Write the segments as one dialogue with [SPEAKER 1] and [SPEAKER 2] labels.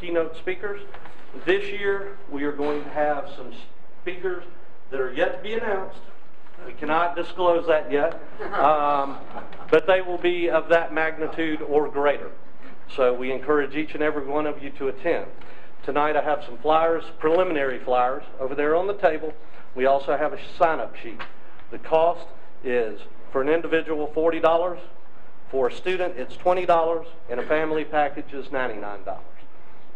[SPEAKER 1] keynote speakers. This year, we are going to have some speakers that are yet to be announced. We cannot disclose that yet, but they will be of that magnitude or greater. So we encourage each and every one of you to attend. Tonight I have some flyers, preliminary flyers, over there on the table. We also have a sign-up sheet. The cost is, for an individual, $40. For a student, it's $20, and a family package is $99.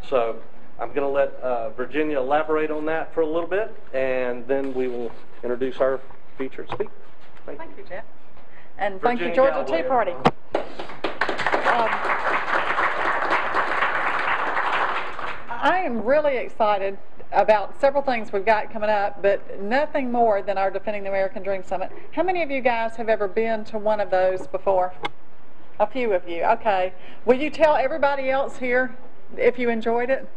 [SPEAKER 1] So I'm going to let Virginia elaborate on that for a little bit, and then we will introduce our featured speaker. Thank you,
[SPEAKER 2] Jeff. And
[SPEAKER 1] Virginia,
[SPEAKER 2] thank you, Georgia Tea Party. I am really excited about several things we've got coming up, but nothing more than our Defending the American Dream Summit. How many of you guys have ever been to one of those before? A few of you. Okay. Will you tell everybody else here if you enjoyed it?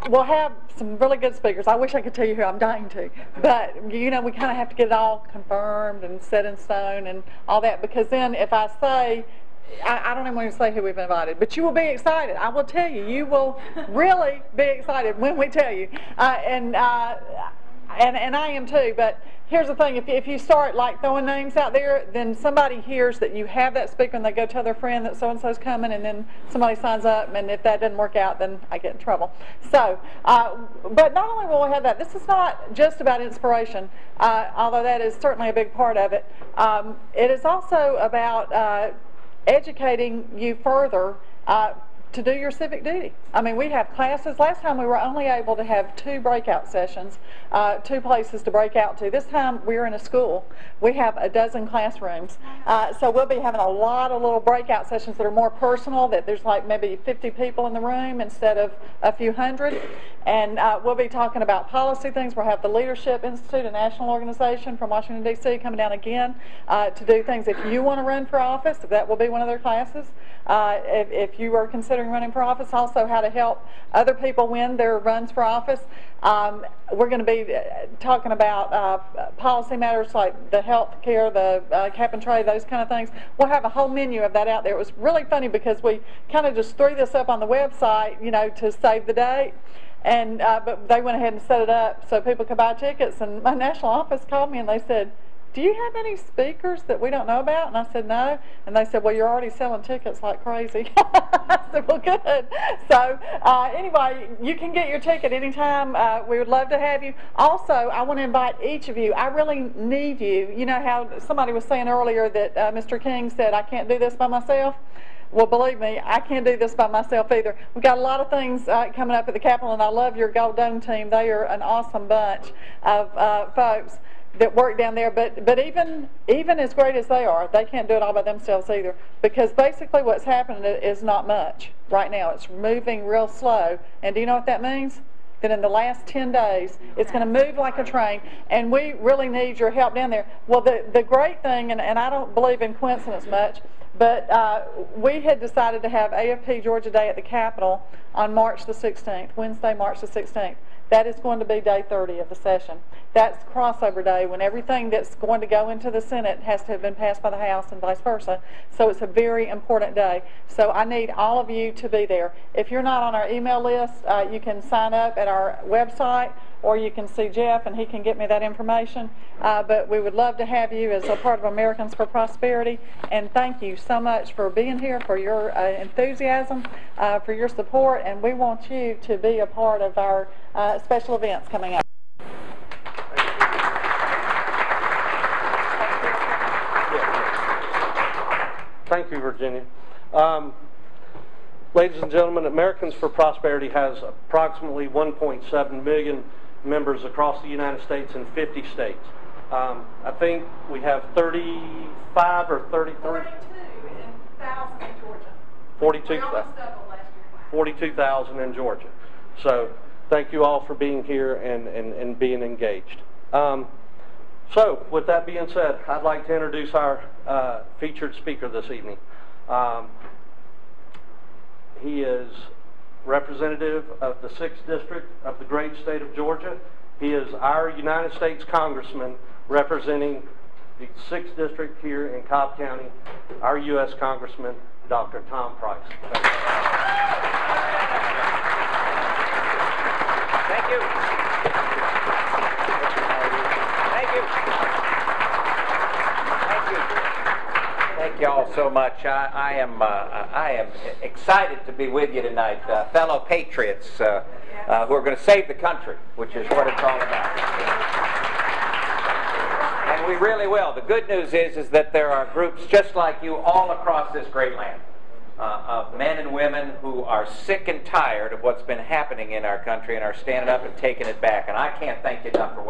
[SPEAKER 2] We'll have some really good speakers. I wish I could tell you who. I'm dying to. But, you know, we kind of have to get it all confirmed and set in stone and all that, because then if I say, I don't even want to say who we've invited, but you will be excited. I will tell you. You will really be excited when we tell you. And I am too, but here's the thing. If you start like throwing names out there, then somebody hears that you have that speaker and they go tell their friend that so-and-so's coming, and then somebody signs up, and if that doesn't work out, then I get in trouble. So, but not only will we have that, this is not just about inspiration, although that is certainly a big part of it. It is also about educating you further to do your civic duty. I mean, we have classes. Last time we were only able to have 2 breakout sessions, 2 places to break out to. This time we're in a school. We have a dozen classrooms. So we'll be having a lot of little breakout sessions that are more personal, that there's like maybe 50 people in the room instead of a few hundred. And we'll be talking about policy things. We'll have the Leadership Institute, a national organization from Washington, D.C., coming down again to do things. If you want to run for office, that will be one of their classes. If you are considering running for office, also how to help other people win their runs for office. We're going to be talking about policy matters like the health care, the cap and trade, those kind of things. We'll have a whole menu of that out there. It was really funny because we kind of just threw this up on the website, you know, to save the date. And but they went ahead and set it up so people could buy tickets. And my national office called me and they said, "Do you have any speakers that we don't know about?" And I said, "No." And they said, "Well, you're already selling tickets like crazy." I said, "Well, good." So anyway, you can get your ticket anytime. We would love to have you. Also, I want to invite each of you. I really need you. You know how somebody was saying earlier that Mr. King said, "I can't do this by myself." Well, believe me, I can't do this by myself either. We've got a lot of things coming up at the Capitol, and I love your Gold Dome team. They are an awesome bunch of folks that work down there. But even as great as they are, they can't do it all by themselves either, because basically what's happening is not much right now. It's moving real slow. And do you know what that means? That in the last 10 days, it's going to move like a train, and we really need your help down there. Well, the great thing, and I don't believe in coincidence much, but we had decided to have AFP Georgia Day at the Capitol on March the 16th, Wednesday, March the 16th. That is going to be day 30 of the session. That's crossover day, when everything that's going to go into the Senate has to have been passed by the House and vice versa. So it's a very important day. So I need all of you to be there. If you're not on our email list, you can sign up at our website, or you can see Jeff and he can get me that information. But we would love to have you as a part of Americans for Prosperity. And thank you so much for being here, for your enthusiasm, for your support. And we want you to be a part of our special events coming up.
[SPEAKER 1] Thank you, Virginia. Ladies and gentlemen, Americans for Prosperity has approximately 1.7 million members across the United States in 50 states. I think we have 35 or 33?
[SPEAKER 2] 42,000 in Georgia.
[SPEAKER 1] 42,000 in Georgia. So thank you all for being here and being engaged. So with that being said, I'd like to introduce our featured speaker this evening. He is representative of the 6th District of the great state of Georgia. He is our United States Congressman representing the 6th District here in Cobb County, our U.S. Congressman, Dr. Tom Price. Thank you.
[SPEAKER 3] so much. I am excited to be with you tonight, fellow patriots who are going to save the country, which is what it's all about. And we really will. The good news is that there are groups just like you all across this great land of men and women who are sick and tired of what's been happening in our country and are standing up and taking it back. And I can't thank you enough for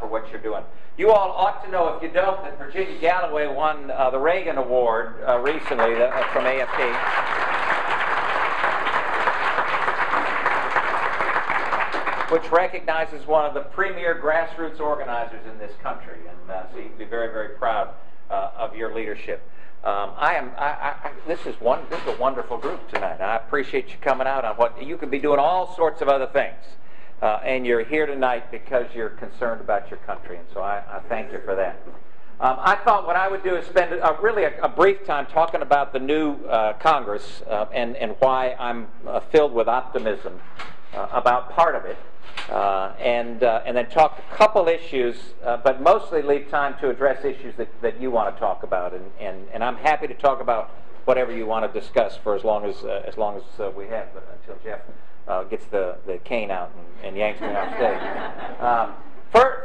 [SPEAKER 3] what you're doing. You all ought to know, if you don't, that Virginia Galloway won the Reagan Award recently from AFP. Which recognizes one of the premier grassroots organizers in this country. And so you can be very, very proud of your leadership. This is a wonderful group tonight. I appreciate you coming out on what you could be doing all sorts of other things. And you're here tonight because you're concerned about your country, and so I thank you for that. I thought what I would do is spend really a brief time talking about the new Congress and why I'm filled with optimism about part of it, and then talk a couple issues, but mostly leave time to address issues that you want to talk about, and I'm happy to talk about whatever you want to discuss for as long as we have, until Jeff gets the cane out and yanks me off stage.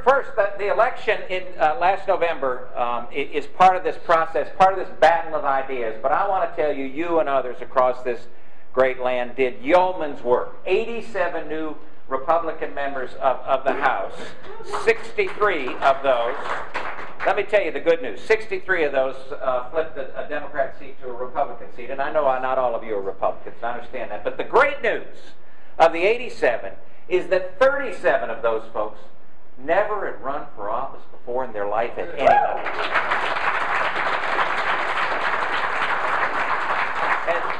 [SPEAKER 3] First, the election in last November is part of this process, part of this battle of ideas. But I want to tell you, you and others across this great land did yeoman's work. 87 new Republican members of the House, 63 of those. Let me tell you the good news. 63 of those flipped a Democrat seat to a Republican seat. And I know not all of you are Republicans. I understand that. But the great news of the 87 is that 37 of those folks never had run for office before in their life at any level.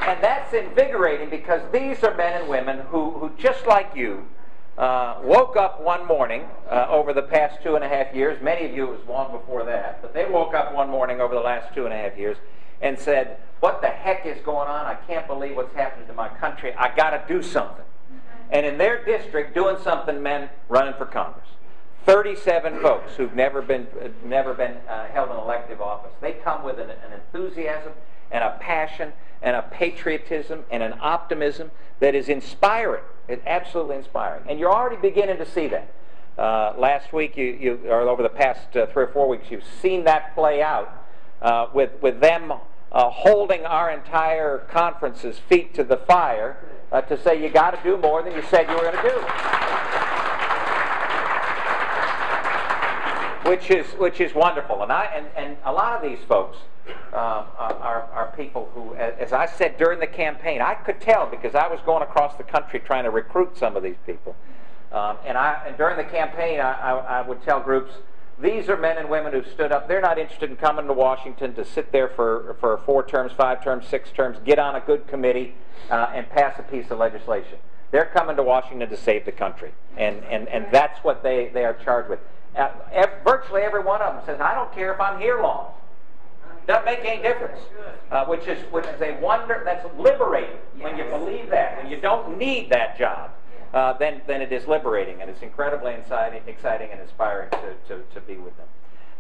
[SPEAKER 3] And that's invigorating, because these are men and women who just like you, woke up one morning over the past 2.5 years. Many of you, it was long before that, but they woke up one morning over the last 2.5 years and said, what the heck is going on? I can't believe what's happening to my country. I got to do something. And in their district, doing something meant running for Congress. 37 folks who've never been held an elective office. They come with an enthusiasm and a passion and a patriotism and an optimism that is inspiring. It's absolutely inspiring. And you're already beginning to see that. Last week, or over the past 3 or 4 weeks, you've seen that play out with them holding our entire conference's feet to the fire to say you got to do more than you said you were going to do. Which is wonderful. And a lot of these folks are people who, as I said during the campaign, I could tell, because I was going across the country trying to recruit some of these people. And during the campaign, I would tell groups, these are men and women who stood up. They're not interested in coming to Washington to sit there for 4 terms, 5 terms, 6 terms, get on a good committee, and pass a piece of legislation. They're coming to Washington to save the country. And that's what they are charged with. Virtually every one of them says, I don't care if I'm here long. Doesn't make any difference. Which is a wonder. That's liberating. When you believe that, when you don't need that job, then it is liberating, and it's incredibly exciting and inspiring to be with them.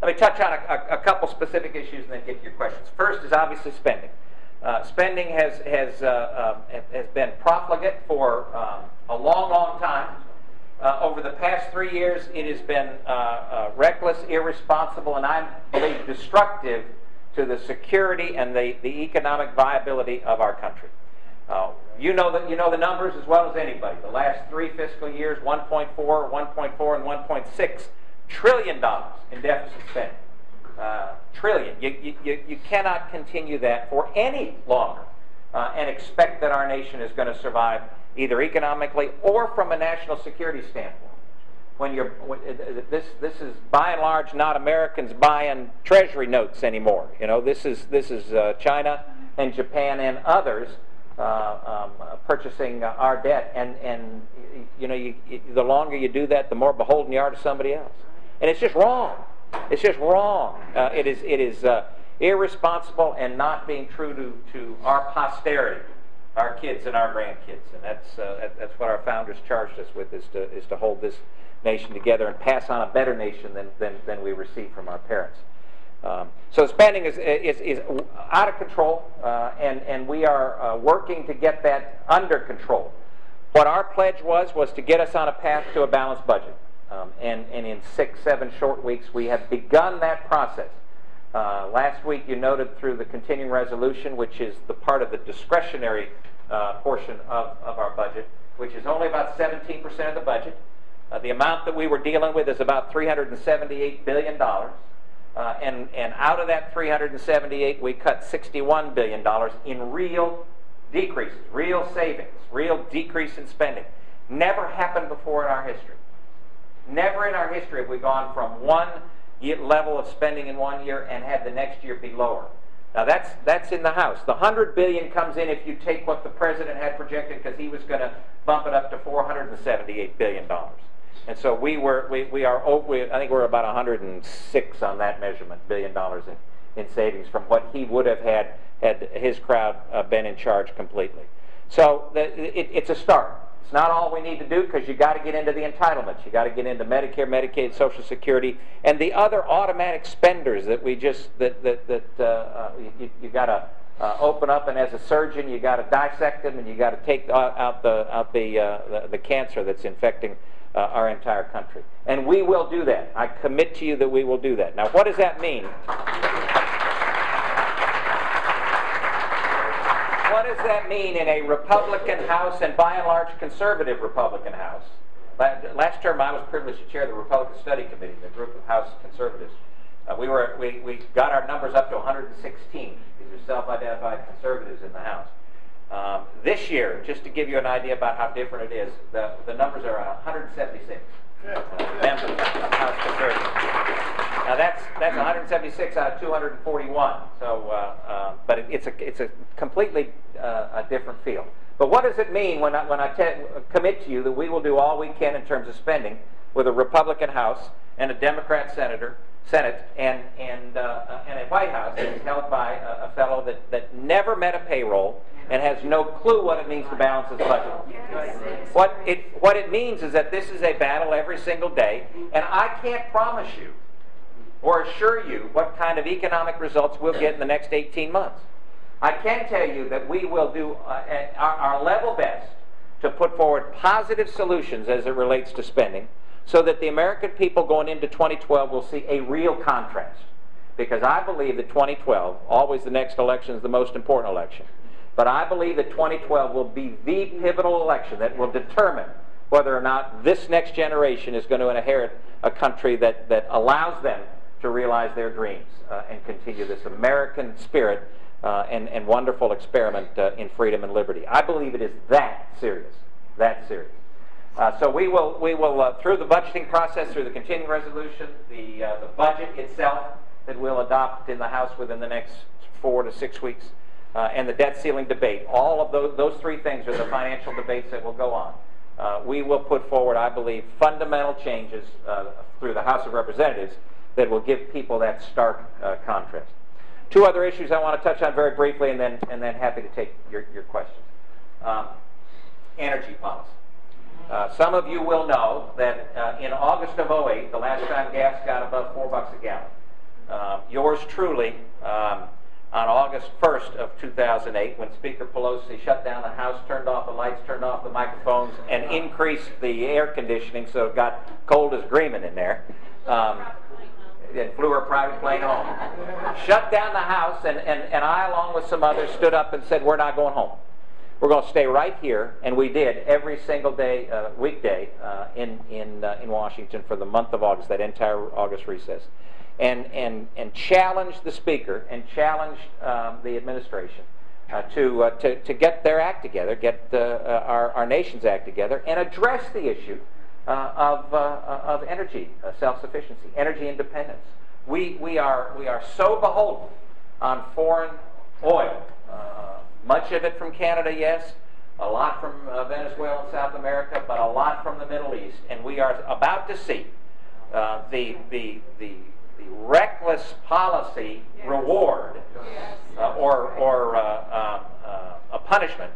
[SPEAKER 3] Let me touch on a couple specific issues and then get to your questions. First is obviously spending. Spending has been profligate for a long, long time. Over the past 3 years, it has been reckless, irresponsible, and I believe destructive to the security and the economic viability of our country. You know the numbers as well as anybody. The last 3 fiscal years, 1.4, 1.4, and 1.6 trillion dollars in deficit spending. Trillion. You cannot continue that for any longer and expect that our nation is going to survive either economically or from a national security standpoint. This is by and large not Americans buying treasury notes anymore. You know, this is China and Japan and others purchasing our debt, and you know, the longer you do that, the more beholden you are to somebody else, and it's just wrong. It's just wrong. It is irresponsible and not being true to our posterity, our kids and our grandkids, and that's what our founders charged us with, is to hold this nation together and pass on a better nation than we received from our parents. So spending is out of control, and we are working to get that under control. What our pledge was to get us on a path to a balanced budget. And in 6-7 short weeks, we have begun that process. Last week, you noted through the continuing resolution, which is the part of the discretionary portion of our budget, which is only about 17% of the budget. The amount that we were dealing with is about $378 billion. And out of that 378, we cut $61 billion in real decreases, real savings, real decrease in spending. Never happened before in our history. Never in our history have we gone from one level of spending in one year and had the next year be lower. Now that's in the House. The $100 billion comes in if you take what the president had projected, because he was going to bump it up to $478 billion. And so I think we're about 106 on that measurement, $1 billion in savings from what he would have had his crowd been in charge completely. So it's a start. It's not all we need to do, because you got to get into the entitlements. You got to get into Medicare, Medicaid, Social Security, and the other automatic spenders that we just you got to open up, and as a surgeon, you got to dissect them, and you got to take out the cancer that's infecting our entire country. And we will do that. I commit to you that we will do that. Now, what does that mean? What does that mean in a Republican House, and by and large conservative Republican House? Last term I was privileged to chair the Republican Study Committee, the group of House conservatives. We got our numbers up to 116. These are self-identified conservatives in the House. This year, just to give you an idea about how different it is, the numbers are 176 members of House conservatives. Now that's 176 out of 241. So, but it's a completely a different field. But what does it mean when I commit to you that we will do all we can in terms of spending with a Republican House and a Democrat Senate and a White House that's held by a fellow that never met a payroll and has no clue what it means to balance his budget. What it means is that this is a battle every single day, and I can't promise you or assure you what kind of economic results we'll get in the next 18 months. I can tell you that we will do our level best to put forward positive solutions as it relates to spending, so that the American people going into 2012 will see a real contrast. Because I believe that 2012, always the next election is the most important election, but I believe that 2012 will be the pivotal election that will determine whether or not this next generation is going to inherit a country that allows them to realize their dreams and continue this American spirit and wonderful experiment in freedom and liberty. I believe it is that serious, that serious. So we will through the budgeting process, through the continuing resolution, the budget itself that we'll adopt in the House within the next 4 to 6 weeks, and the debt ceiling debate. All of those three things are the financial debates that will go on. We will put forward, I believe, fundamental changes through the House of Representatives that will give people that stark contrast. Two other issues I want to touch on very briefly, and then happy to take your questions. Energy policy. Some of you will know that in August of 2008, the last time gas got above $4 a gallon, yours truly, on August 1st of 2008, when Speaker Pelosi shut down the House, turned off the lights, turned off the microphones, and increased the air conditioning so it got cold as Greenman in there, and flew her private plane home. Shut down the House, and I, along with some others, stood up and said, we're not going home. We're going to stay right here, and we did every single day, weekday, in Washington for the month of August, that entire August recess, and challenged the Speaker and challenged the administration to get their act together, get our nation's act together, and address the issue of energy self-sufficiency, energy independence. We are so beholden on foreign oil. Much of it from Canada, yes, a lot from Venezuela and South America, but a lot from the Middle East, and we are about to see the reckless policy reward or a punishment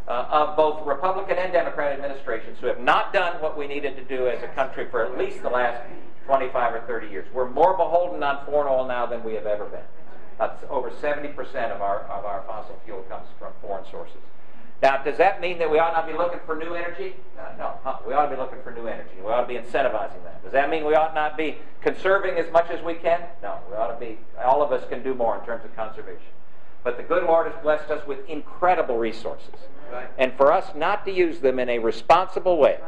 [SPEAKER 3] of both Republican and Democrat administrations who have not done what we needed to do as a country for at least the last 25 or 30 years. We're more beholden on foreign oil now than we have ever been. Over 70% of our fossil fuel comes from foreign sources. Now, does that mean that we ought not be looking for new energy? No. We ought to be looking for new energy. We ought to be incentivizing that. Does that mean we ought not be conserving as much as we can? No. We ought to be. All of us can do more in terms of conservation. But the good Lord has blessed us with incredible resources. Right. And for us not to use them in a responsible way,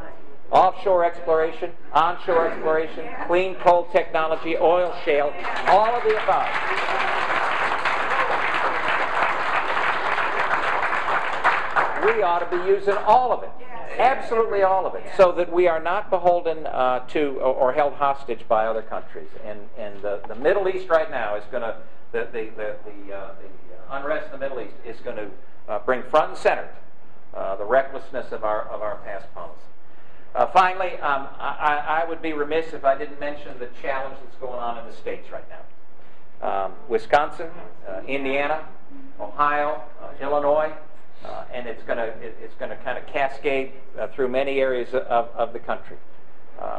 [SPEAKER 3] offshore exploration, onshore exploration, clean coal technology, oil shale, all of the above. We ought to be using all of it, absolutely all of it, so that we are not beholden to or held hostage by other countries. And the Middle East right now is going to, the unrest in the Middle East is going to bring front and center the recklessness of our past policy. Finally, I would be remiss if I didn't mention the challenge that's going on in the states right now. Wisconsin, Indiana, Ohio, Illinois, and it's going to kind of cascade through many areas of the country.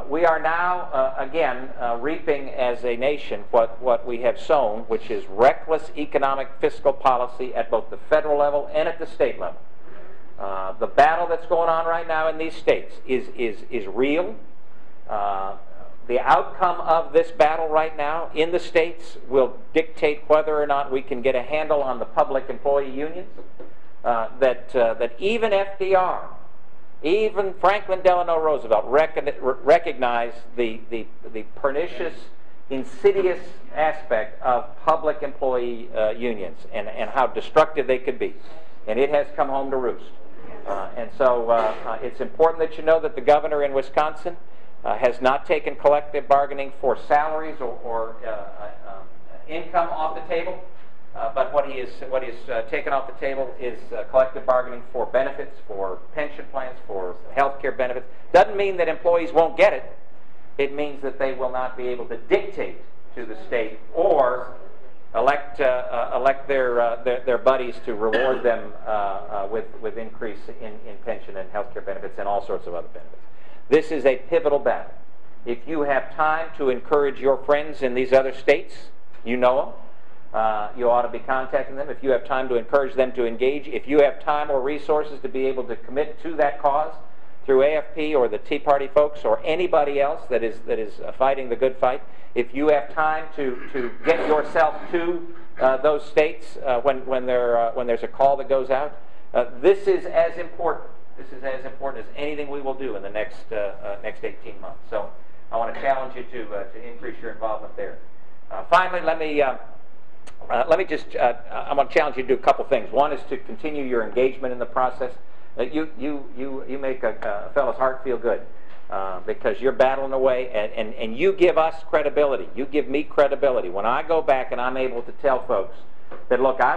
[SPEAKER 3] We are now, again, reaping as a nation what we have sown, which is reckless economic fiscal policy at both the federal level and at the state level. The battle that's going on right now in these states is real. The outcome of this battle right now in the states will dictate whether or not we can get a handle on the public employee unions. That even FDR, even Franklin Delano Roosevelt recognized the pernicious, insidious aspect of public employee unions and how destructive they could be. And it has come home to roost. And so it's important that you know that the governor in Wisconsin has not taken collective bargaining for salaries or income off the table. But what he has taken off the table is collective bargaining for benefits, for pension plans, for health care benefits. Doesn't mean that employees won't get it. It means that they will not be able to dictate to the state or elect their buddies to reward them with increase in pension and health care benefits and all sorts of other benefits. This is a pivotal battle. If you have time to encourage your friends in these other states, you know them. You ought to be contacting them. If you have time to encourage them to engage, if you have time or resources to be able to commit to that cause through AFP or the Tea Party folks or anybody else that is fighting the good fight, if you have time to get yourself to those states when there's a call that goes out, this is as important. This is as important as anything we will do in the next 18 months. So I want to challenge you to increase your involvement there. Finally, let me just, I'm going to challenge you to do a couple things. One is to continue your engagement in the process. You make a fellow's heart feel good because you're battling away, and you give us credibility. You give me credibility. When I go back and I'm able to tell folks that, look, I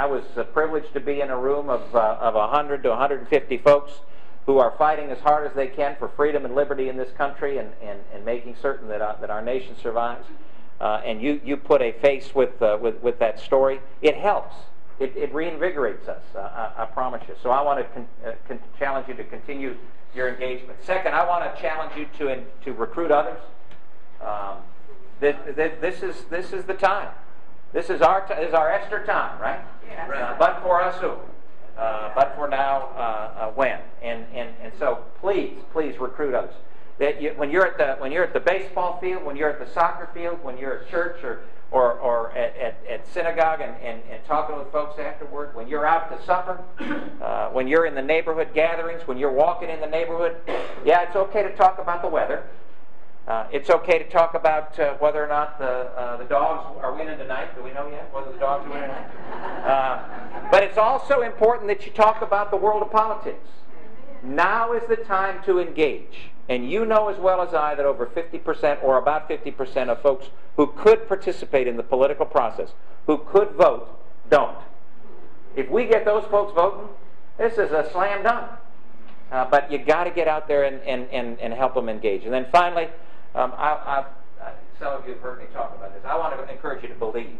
[SPEAKER 3] was privileged to be in a room of 100 to 150 folks who are fighting as hard as they can for freedom and liberty in this country and making certain that our nation survives. And you put a face with that story, it helps. It reinvigorates us, I promise you. So I want to challenge you to continue your engagement. Second, I want to challenge you to recruit others. This is the time. This is our Esther time, right? Yeah. But for us who? But for now, when? And so please recruit others. That when you're at the baseball field, when you're at the soccer field, when you're at church or at synagogue and talking with folks afterward, when you're out to supper, when you're in the neighborhood gatherings, when you're walking in the neighborhood, yeah, it's okay to talk about the weather. It's okay to talk about whether or not the dogs are winning tonight. Do we know yet whether the dogs are winning tonight? But it's also important that you talk about the world of politics. Now is the time to engage. And you know as well as I that over 50% or about 50% of folks who could participate in the political process, who could vote, don't. If we get those folks voting, this is a slam dunk. But you got to get out there and help them engage. And then finally, some of you have heard me talk about this. I want to encourage you to believe.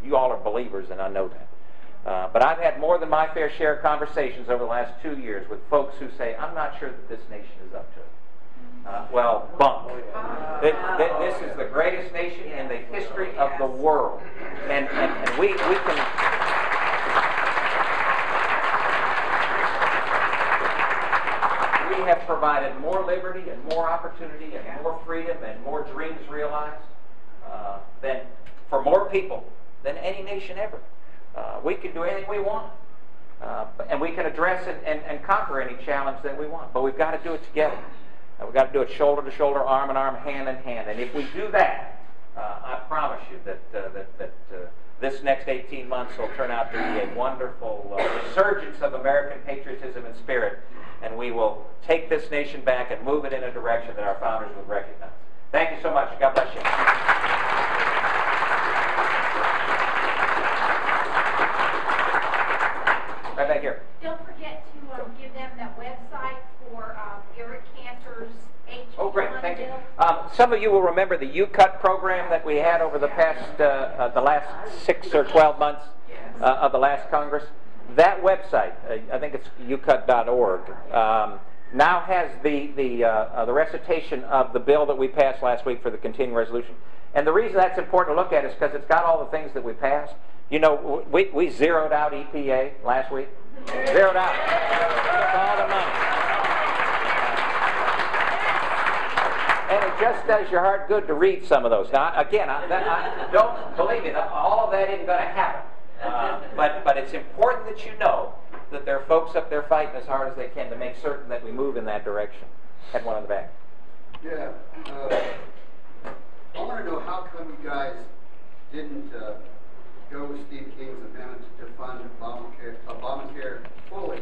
[SPEAKER 3] You all are believers, and I know that. But I've had more than my fair share of conversations over the last 2 years with folks who say, I'm not sure that this nation is up to it. Well, bunk. This is the greatest nation in the history of the world. And we can... We have provided more liberty and more opportunity and more freedom and more dreams realized than for more people than any nation ever. We can do anything we want. And we can address and conquer any challenge that we want. But we've got to do it together. We've got to do it shoulder to shoulder, arm in arm, hand in hand. And if we do that, I promise you that this next 18 months will turn out to be a wonderful resurgence of American patriotism and spirit. And we will take this nation back and move it in a direction that our founders would recognize. Thank you so much. God bless you. Right back here.
[SPEAKER 4] Don't forget to give them that website for Eric Cantor's HB1
[SPEAKER 3] Oh, great. Thank you.
[SPEAKER 4] bill.
[SPEAKER 3] Some of you will remember the UCUT program that we had over the past, the last 6 or 12 months of the last Congress. That website, I think it's ucut.org, now has the recitation of the bill that we passed last week for the continuing resolution. And the reason that's important to look at is because it's got all the things that we passed. You know, we zeroed out EPA last week. Zeroed out. Took all the money. And it just does your heart good to read some of those. Now, again, don't believe me, all of that isn't going to happen. But it's important that you know that there are folks up there fighting as hard as they can to make certain that we move in that direction. Had one on the back.
[SPEAKER 5] Yeah. I want to know how come you guys didn't go with Steve King's amendment to fund Obamacare fully,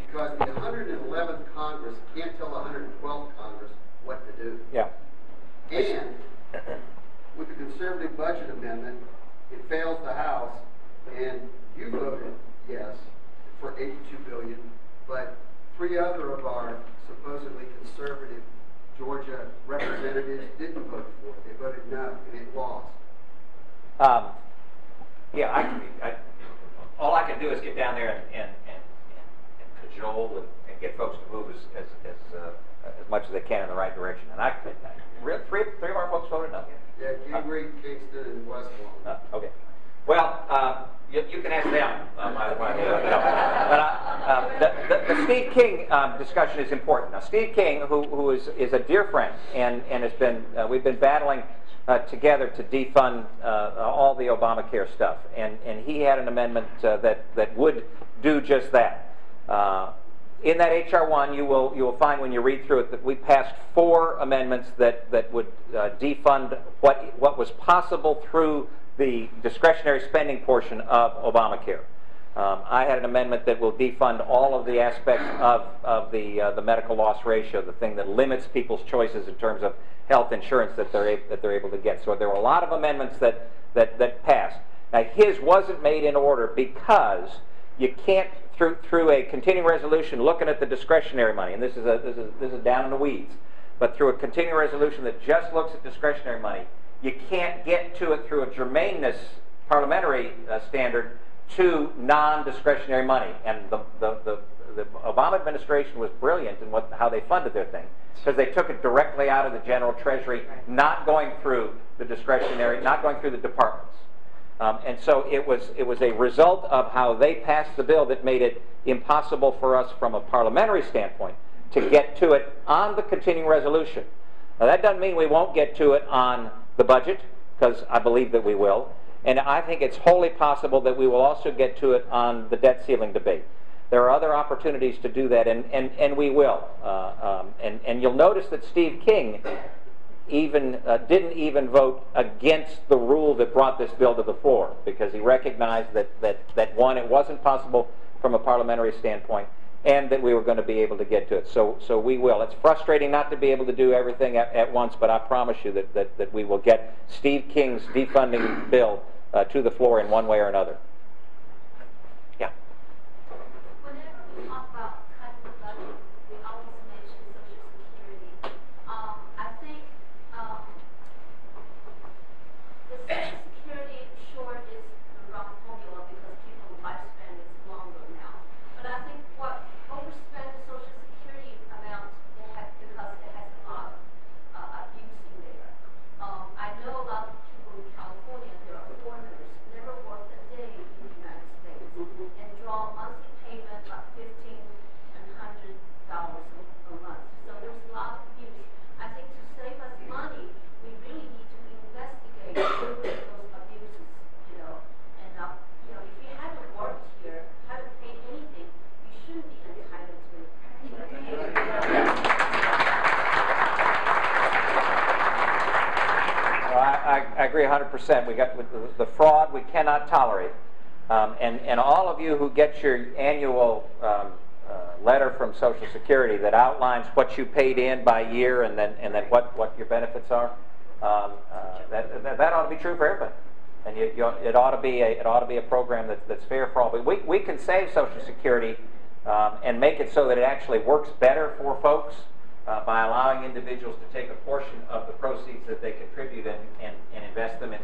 [SPEAKER 5] because the 111th Congress can't tell the 112th Congress what to do.
[SPEAKER 3] Yeah.
[SPEAKER 5] And with the conservative budget amendment, it fails the House, and you voted yes for $82 billion, but 3 other of our supposedly conservative Georgia representatives didn't vote for it. They voted no, and it lost.
[SPEAKER 3] Yeah, all I can do is get down there and cajole and get folks to move as much as they can in the right direction. And three of our folks voted no.
[SPEAKER 5] Yeah, Gingrich, Kingston, and Westlawn.
[SPEAKER 3] Okay. Well, you can ask them. But the Steve King discussion is important. Now, Steve King, who is a dear friend, and has been we've been battling together to defund all the Obamacare stuff, and he had an amendment that would do just that. In that H.R. 1, you will find when you read through it that we passed 4 amendments that would defund what was possible through the discretionary spending portion of Obamacare. I had an amendment that will defund all of the aspects of the medical loss ratio, the thing that limits people's choices in terms of health insurance that they're able to get. So there were a lot of amendments that passed. Now, his wasn't made in order because you can't, through a continuing resolution looking at the discretionary money, and this is down in the weeds, but through a continuing resolution that just looks at discretionary money, you can't get to it through a germaneness parliamentary standard to non-discretionary money. And the Obama administration was brilliant in how they funded their thing, because they took it directly out of the general treasury, not going through the discretionary, not going through the departments. And so it was a result of how they passed the bill that made it impossible for us from a parliamentary standpoint to get to it on the continuing resolution. Now, that doesn't mean we won't get to it on the budget, because I believe that we will. And I think it's wholly possible that we will also get to it on the debt ceiling debate. There are other opportunities to do that, and we will. And you'll notice that Steve King didn't even vote against the rule that brought this bill to the floor, because he recognized that one, it wasn't possible from a parliamentary standpoint, and that we were going to be able to get to it. So we will. It's frustrating not to be able to do everything at once, but I promise you that we will get Steve King's defunding bill to the floor in one way or another. Yeah.
[SPEAKER 4] Whenever we talk about cutting the budget, we always mention Social Security. I think the Social Security short is the wrong formula because people's lifespan is longer now. But I think what overspend the Social Security amount because it has a lot of
[SPEAKER 3] agree 100%. We got with the fraud we cannot tolerate. And all of you who get your annual letter from Social Security that outlines what you paid in by year and then what your benefits are, that ought to be true for everybody. And it ought to be a program that's fair for all. But we can save Social Security and make it so that it actually works better for folks by allowing individuals to take a portion of the proceeds that they contribute and invest them in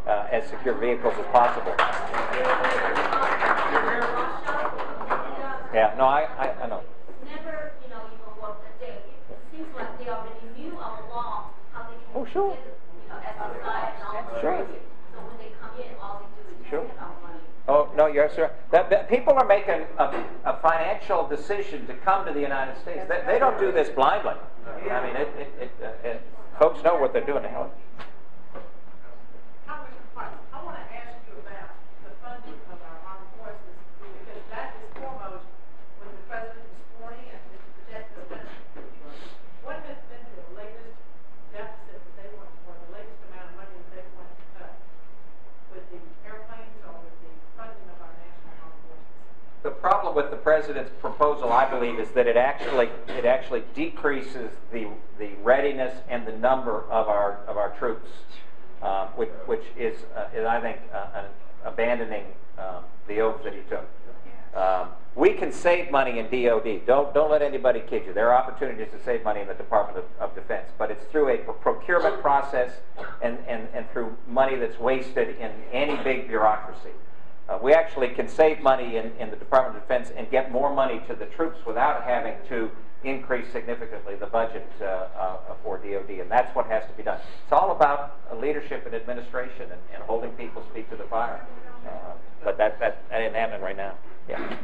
[SPEAKER 3] as secure vehicles as possible. Yeah, no, I know.
[SPEAKER 4] Never, even work the day. It seems like they already knew all along how they can
[SPEAKER 3] Sure.
[SPEAKER 4] exercise and all
[SPEAKER 3] Sure.
[SPEAKER 4] So when they come in, all they do is
[SPEAKER 3] Sure.
[SPEAKER 4] get our money.
[SPEAKER 3] Oh, no, yes, sir. People are making a financial decision to come to the United States. They don't do this blindly. I mean, folks know what they're doing now.
[SPEAKER 6] Congressman Price, I want to ask you about the funding of our armed forces, because that is foremost when the president is sworn in, is to protect the country. What has been the latest deficit that they want, or the latest amount of money that they want to cut with the airplanes or with the funding of our national armed forces?
[SPEAKER 3] The problem with the president's proposal, I believe, is that it actually decreases the readiness and the number of our troops, which is I think abandoning the oath that he took. We can save money in DOD. Don't let anybody kid you. There are opportunities to save money in the Department of Defense, but it's through a procurement process and through money that's wasted in any big bureaucracy. We actually can save money in the Department of Defense and get more money to the troops without having to increase significantly the budget for DOD, and that's what has to be done. It's all about leadership and administration and holding people's feet to the fire. But that ain't happening right now. Yeah.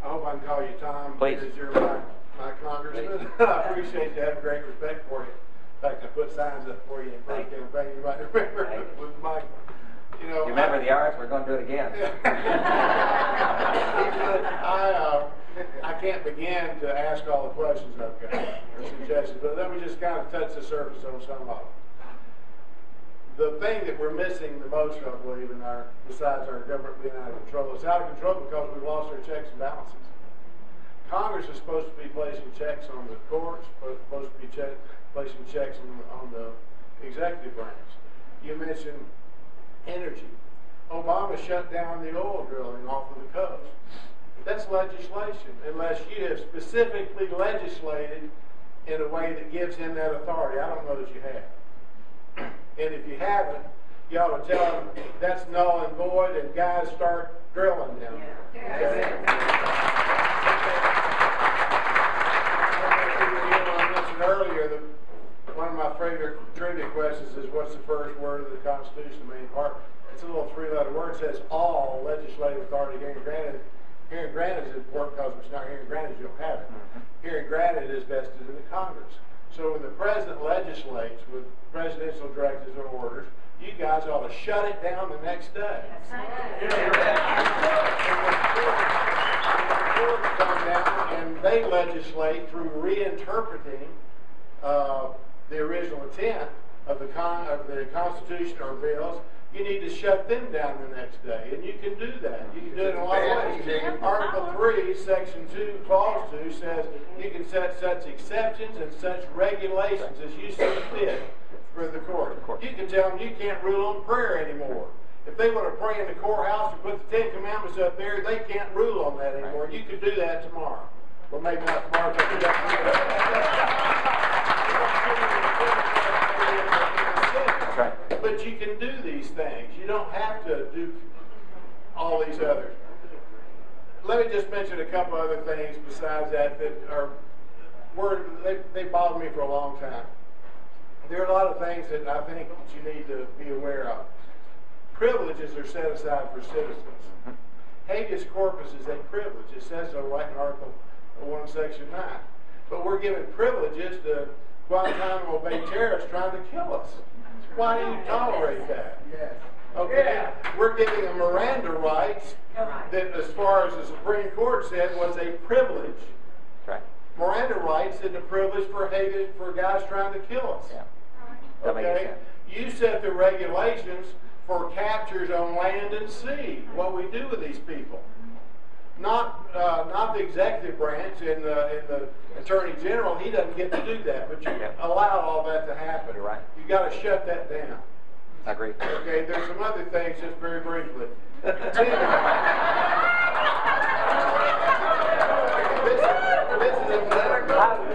[SPEAKER 7] I hope I can call you Tom.
[SPEAKER 3] Please.
[SPEAKER 7] Because you're my congressman. I appreciate you. I have great respect for you. In fact, I put signs up for you in first campaign. You might remember with Mike.
[SPEAKER 3] You remember the R's? We're going to do it again.
[SPEAKER 7] I can't begin to ask all the questions I've got or suggestions, but let me just kind of touch the surface on some of them. The thing that we're missing the most, I believe, besides our government being out of control, it's out of control because we've lost our checks and balances. Congress is supposed to be placing checks on the courts, supposed to be placing checks on the executive branch. You mentioned energy. Obama shut down the oil drilling off of the coast. That's legislation, unless you have specifically legislated in a way that gives him that authority. I don't know that you have. And if you haven't, you ought to tell them that's null and void, and guys start drilling down there. I mentioned earlier that one of my favorite trivia questions is, what's the first word of the Constitution, the main part? It's a little three-letter word. It says all legislative authority herein granted. Herein granted is important because if it's not herein granted, you don't have it. Herein granted is vested in the Congress. So when the president legislates with presidential directives or orders, you guys ought to shut it down the next day. The courts come down and they legislate through reinterpreting the original intent of the Constitution or bills. You need to shut them down the next day, and you can do that. You can do it in a lot of ways. Article 3, Section 2, Clause 2 says you can set such exceptions and such regulations as you see fit for the court. You can tell them you can't rule on prayer anymore. If they want to pray in the courthouse and put the Ten Commandments up there, they can't rule on that anymore. You could do that tomorrow. Well, maybe not tomorrow, but you But you can do these things. You don't have to do all these others. Let me just mention a couple other things besides that they bothered me for a long time. There are a lot of things that I think that you need to be aware of. Privileges are set aside for citizens. Habeas corpus is a privilege. It says so right in Article 1, Section 9. But we're giving privileges to Guantanamo Bay terrorists trying to kill us. Why do you tolerate that?
[SPEAKER 5] Yes.
[SPEAKER 7] Okay, we're giving them Miranda rights that, as far as the Supreme Court said, was a privilege.
[SPEAKER 3] Right.
[SPEAKER 7] Miranda rights isn't a privilege for guys trying to kill us.
[SPEAKER 3] Yeah. That makes
[SPEAKER 7] Okay?
[SPEAKER 3] sense.
[SPEAKER 7] You set the regulations for captures on land and sea, what we do with these people. Not the executive branch and the Attorney General. He doesn't get to do that, but you allow all that to happen.
[SPEAKER 3] You're right.
[SPEAKER 7] You got to shut that down.
[SPEAKER 3] I agree.
[SPEAKER 7] Okay, there's some other things, just very briefly. This is a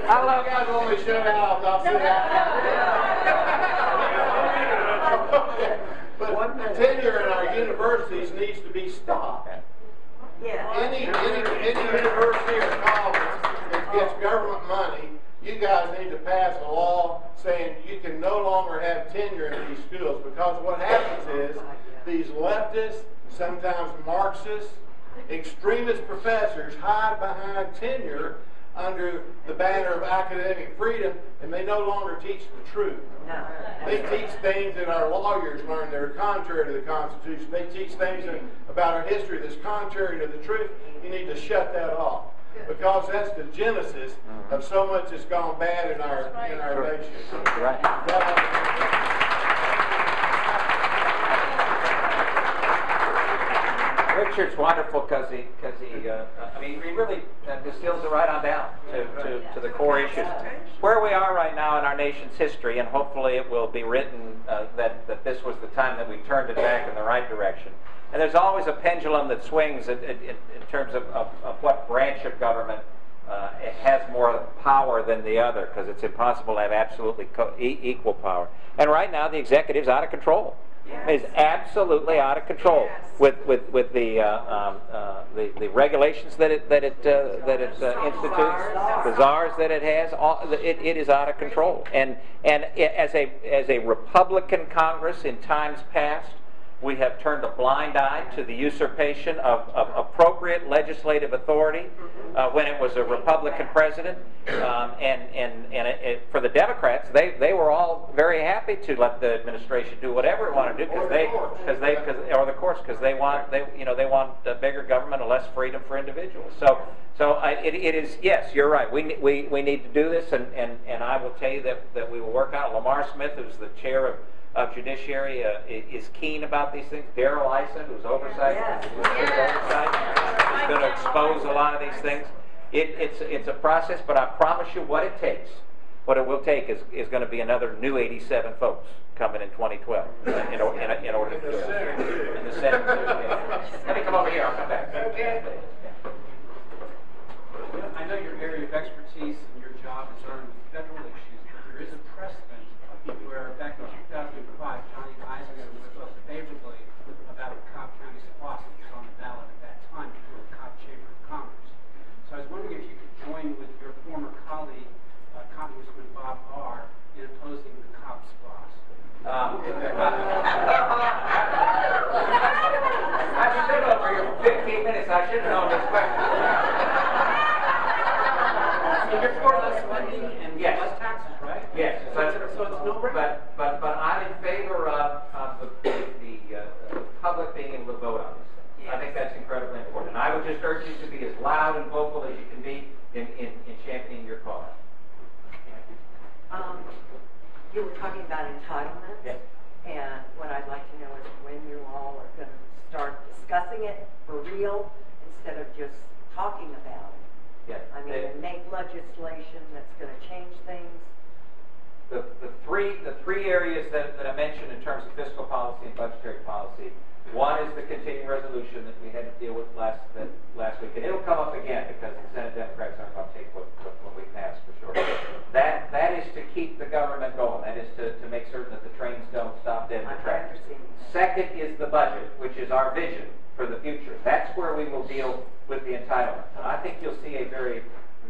[SPEAKER 3] I love
[SPEAKER 7] you guys want me to shut out, I'll sit out. But tenure in our universities needs to be stopped. Any university or college that gets government money, you guys need to pass a law saying you can no longer have tenure in these schools, because what happens is these leftists, sometimes Marxist, extremist professors hide behind tenure under the banner of academic freedom, and they no longer teach the truth. They teach things that our lawyers learn that are contrary to the Constitution. They teach things about our history that's contrary to the truth. You need to shut that off, because that's the genesis of so much that's gone bad in our nation.
[SPEAKER 3] Right. Richard's wonderful because he really distills it right on down to the core issues. Where we are right now in our nation's history, and hopefully it will be written that this was the time that we turned it back in the right direction. And there's always a pendulum that swings in terms of what branch of government has more power than the other, because it's impossible to have absolutely equal power. And right now the executive's out of control. Is absolutely out of control with the regulations that it institutes, the czars that it has. It is out of control. And as a Republican Congress in times past, we have turned a blind eye to the usurpation of appropriate legislative authority when it was a Republican president. For the Democrats, they were all very happy to let the administration do whatever it wanted to do, because they want a bigger government and less freedom for individuals. So it is, yes, you're right. We need to do this, and I will tell you that we will work on it. Lamar Smith, who's the chair of Judiciary, is keen about these things. Darrell Ison, who's oversight, is going to expose a lot of these things. It's a process, but I promise you what it takes. What it will take is going to be another new 87 folks coming in 2012 in order to do it. In the Senate. Let me come over here. I'll come back.
[SPEAKER 7] Okay.
[SPEAKER 8] I know your area of expertise and your job is on federal issues, but there is a precedent where back in 2005, Johnny Eisenhower spoke favorably about the Cobb County SPLOST, which was on the ballot at that time before the Cobb Chamber of Commerce. So I was wondering if you could join with your former colleague, Congressman Bob Barr, in opposing the Cobb SPLOST.
[SPEAKER 3] I've stood over here for 15 minutes. I should have known this question.
[SPEAKER 8] So you're for less spending and
[SPEAKER 3] Yes.
[SPEAKER 8] less taxes, right?
[SPEAKER 3] Yes.
[SPEAKER 8] So it's no brainer.
[SPEAKER 3] But I'm in favor of the public being able to vote on this thing. I think that's incredibly important. And I would just urge you to be as loud and vocal as you can be in championing your cause.
[SPEAKER 9] You were talking about entitlements.
[SPEAKER 3] Yes.
[SPEAKER 9] And what I'd like to know is when you all are going to start discussing it for real instead of just talking about it.
[SPEAKER 3] Yes.
[SPEAKER 9] I mean, make legislation that's going to change things.
[SPEAKER 3] The three areas that I mentioned in terms of fiscal policy and budgetary policy. One is the continuing resolution that we had to deal with last week, and it'll come up again because the Senate Democrats aren't going to take what we passed for sure. That is to keep the government going. That is to make certain that the trains don't stop dead in the tracks. Second is the budget, which is our vision for the future. That's where we will deal with the entitlements. And I think you'll see a very,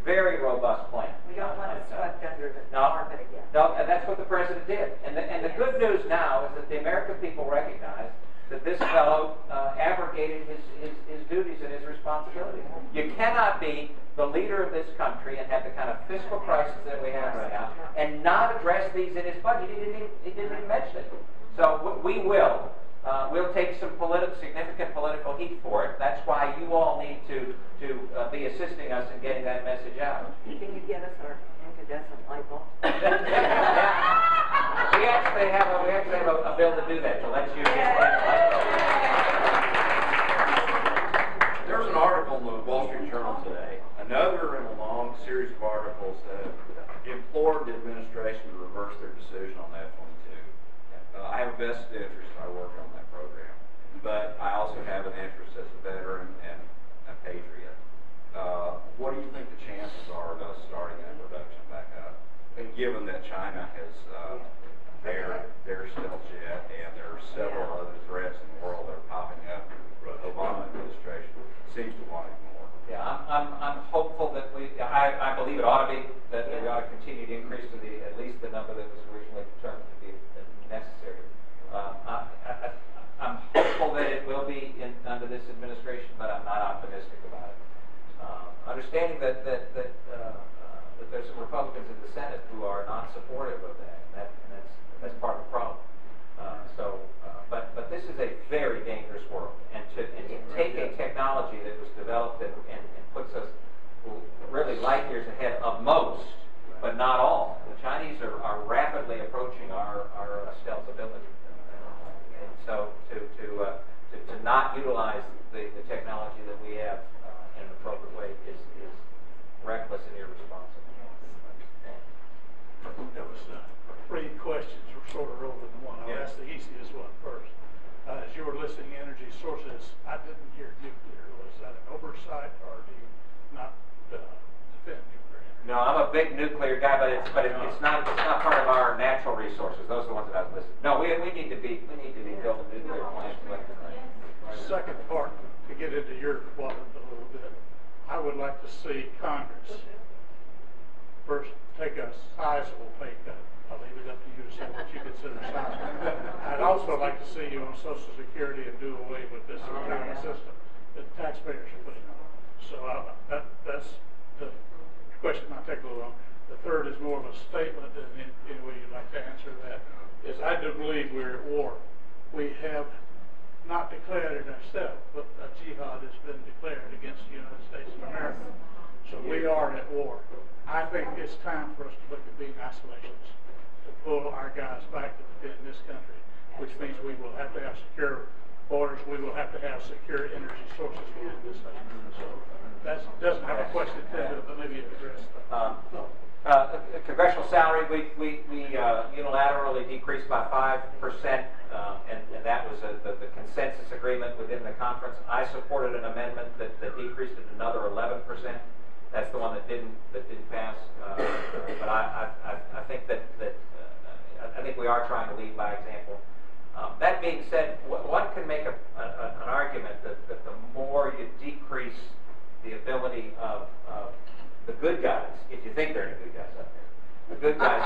[SPEAKER 3] very robust plan.
[SPEAKER 9] We don't want it swept under the
[SPEAKER 3] No,
[SPEAKER 9] carpet again.
[SPEAKER 3] no, and that's what the president did. And the good news now is that the American people recognize that this fellow abrogated his duties and his responsibilities. You cannot be the leader of this country and have the kind of fiscal crisis that we have right now and not address these in his budget. He didn't even mention it. So we will. We'll take some significant political heat for it. That's why you all need to be assisting us in getting that message out.
[SPEAKER 9] Can you get us our incandescent light bulb?
[SPEAKER 3] We actually have a bill to do that, to let you get that.
[SPEAKER 10] There's an article in the Wall Street Journal today, another in a long series of articles that implored the administration to reverse their decision on the F-22. I have a vested interest. I work on that program, but I also have an interest as a veteran and a patriot. What do you think the chances are of us starting that production back up? And given that China has their stealth jet and there are several other threats in the world that are popping up, the Obama administration seems to want to ignore.
[SPEAKER 3] Yeah, I'm hopeful that I believe it ought to be, that we ought to continue to increase to at least the number that was originally determined to be necessary. I'm hopeful that it will be under this administration, but I'm not optimistic about it. Understanding that there's some Republicans in the Senate who are not supportive of that, and that's part of the problem. But this is a very dangerous world, and to take a technology that was developed and puts us really light years ahead of most, but not all. The Chinese are rapidly approaching our stealth ability, and so to not utilize the technology that we have in an appropriate way is reckless and irresponsible.
[SPEAKER 11] That was 3 questions were sort of rolled into one. I'll ask the easiest one first. As you were listing energy sources, I didn't hear nuclear. Was that an oversight, or do you not defend nuclear energy?
[SPEAKER 3] No, I'm a big nuclear guy, but it's not part of our natural resources. Those are the ones that I've listed. No, we need to be building nuclear plants.
[SPEAKER 11] Second part, to get into your wallet a little bit, I would like to see Congress first take a sizable pay cut. I'll leave it up to you to say what you consider sizable. I'd also like to see you on Social Security and do away with this retirement system that taxpayers are putting on. So that's the question might take a little long. The third is more of a statement, and any way you'd like to answer that, is I do believe we're at war. We have not declared it ourselves, but a jihad has been declared against the United States of America. So we are at war. I think it's time for us to look at being isolationists, to pull our guys back to defend this country, which means we will have to have secure borders, we will have to have secure energy sources within this country. So that doesn't have a question intended, but maybe it addressed that.
[SPEAKER 3] Congressional salary, we unilaterally decreased by 5%, and that was the consensus agreement within the conference. I supported an amendment that decreased it another 11%. That's the one that didn't pass. But I think I think we are trying to lead by example. That being said, one can make an argument that the more you decrease the ability of the good guys, if you think there are any good guys out there, the good guys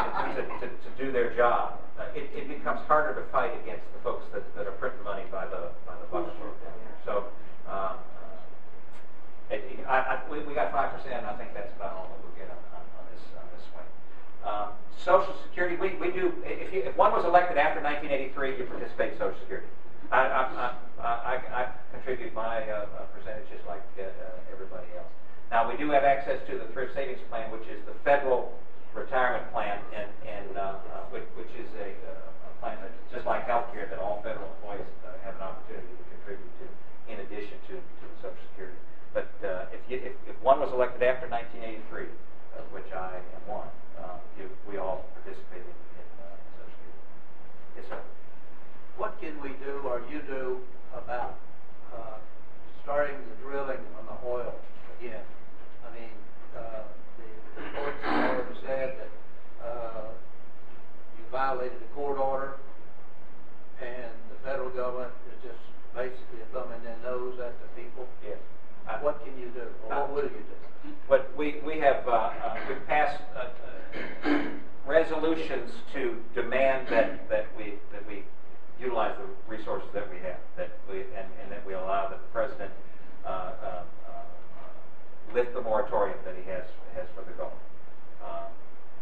[SPEAKER 3] to do their job, it becomes harder to fight against the folks that are printing money by the bucketload down here. So we got 5%, and I think that's about all that we'll get on this swing. Social Security, we do. If one was elected after 1983, you participate in Social Security. I contribute my percentage just like everybody else. Now we do have access to the Thrift Savings Plan, which is the federal retirement plan, and which is a plan that, just like healthcare, that all federal employees have an opportunity to contribute to, in addition to Social Security. But if one was elected after 1983, which I am one, we all participated in Social Security. Yes, sir.
[SPEAKER 12] What can we do, or you do, about starting the drilling on the oil again? I mean, the courts have already said that you violated a court order, and the federal government is just basically thumbing their nose at the people.
[SPEAKER 3] Yes.
[SPEAKER 12] What can you do, or what will you do?
[SPEAKER 3] But we have we've passed resolutions to demand that we utilize the resources that we have, and that we allow that the president lift the moratorium that he has for the Gulf.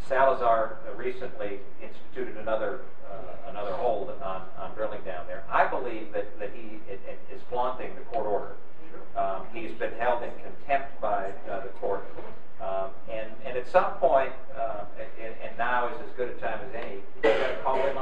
[SPEAKER 3] Salazar recently instituted another hold on drilling down there. I believe that he is flaunting the court order. He's been held in contempt by the court, and at some point, and now is as good a time as any, you've got to call him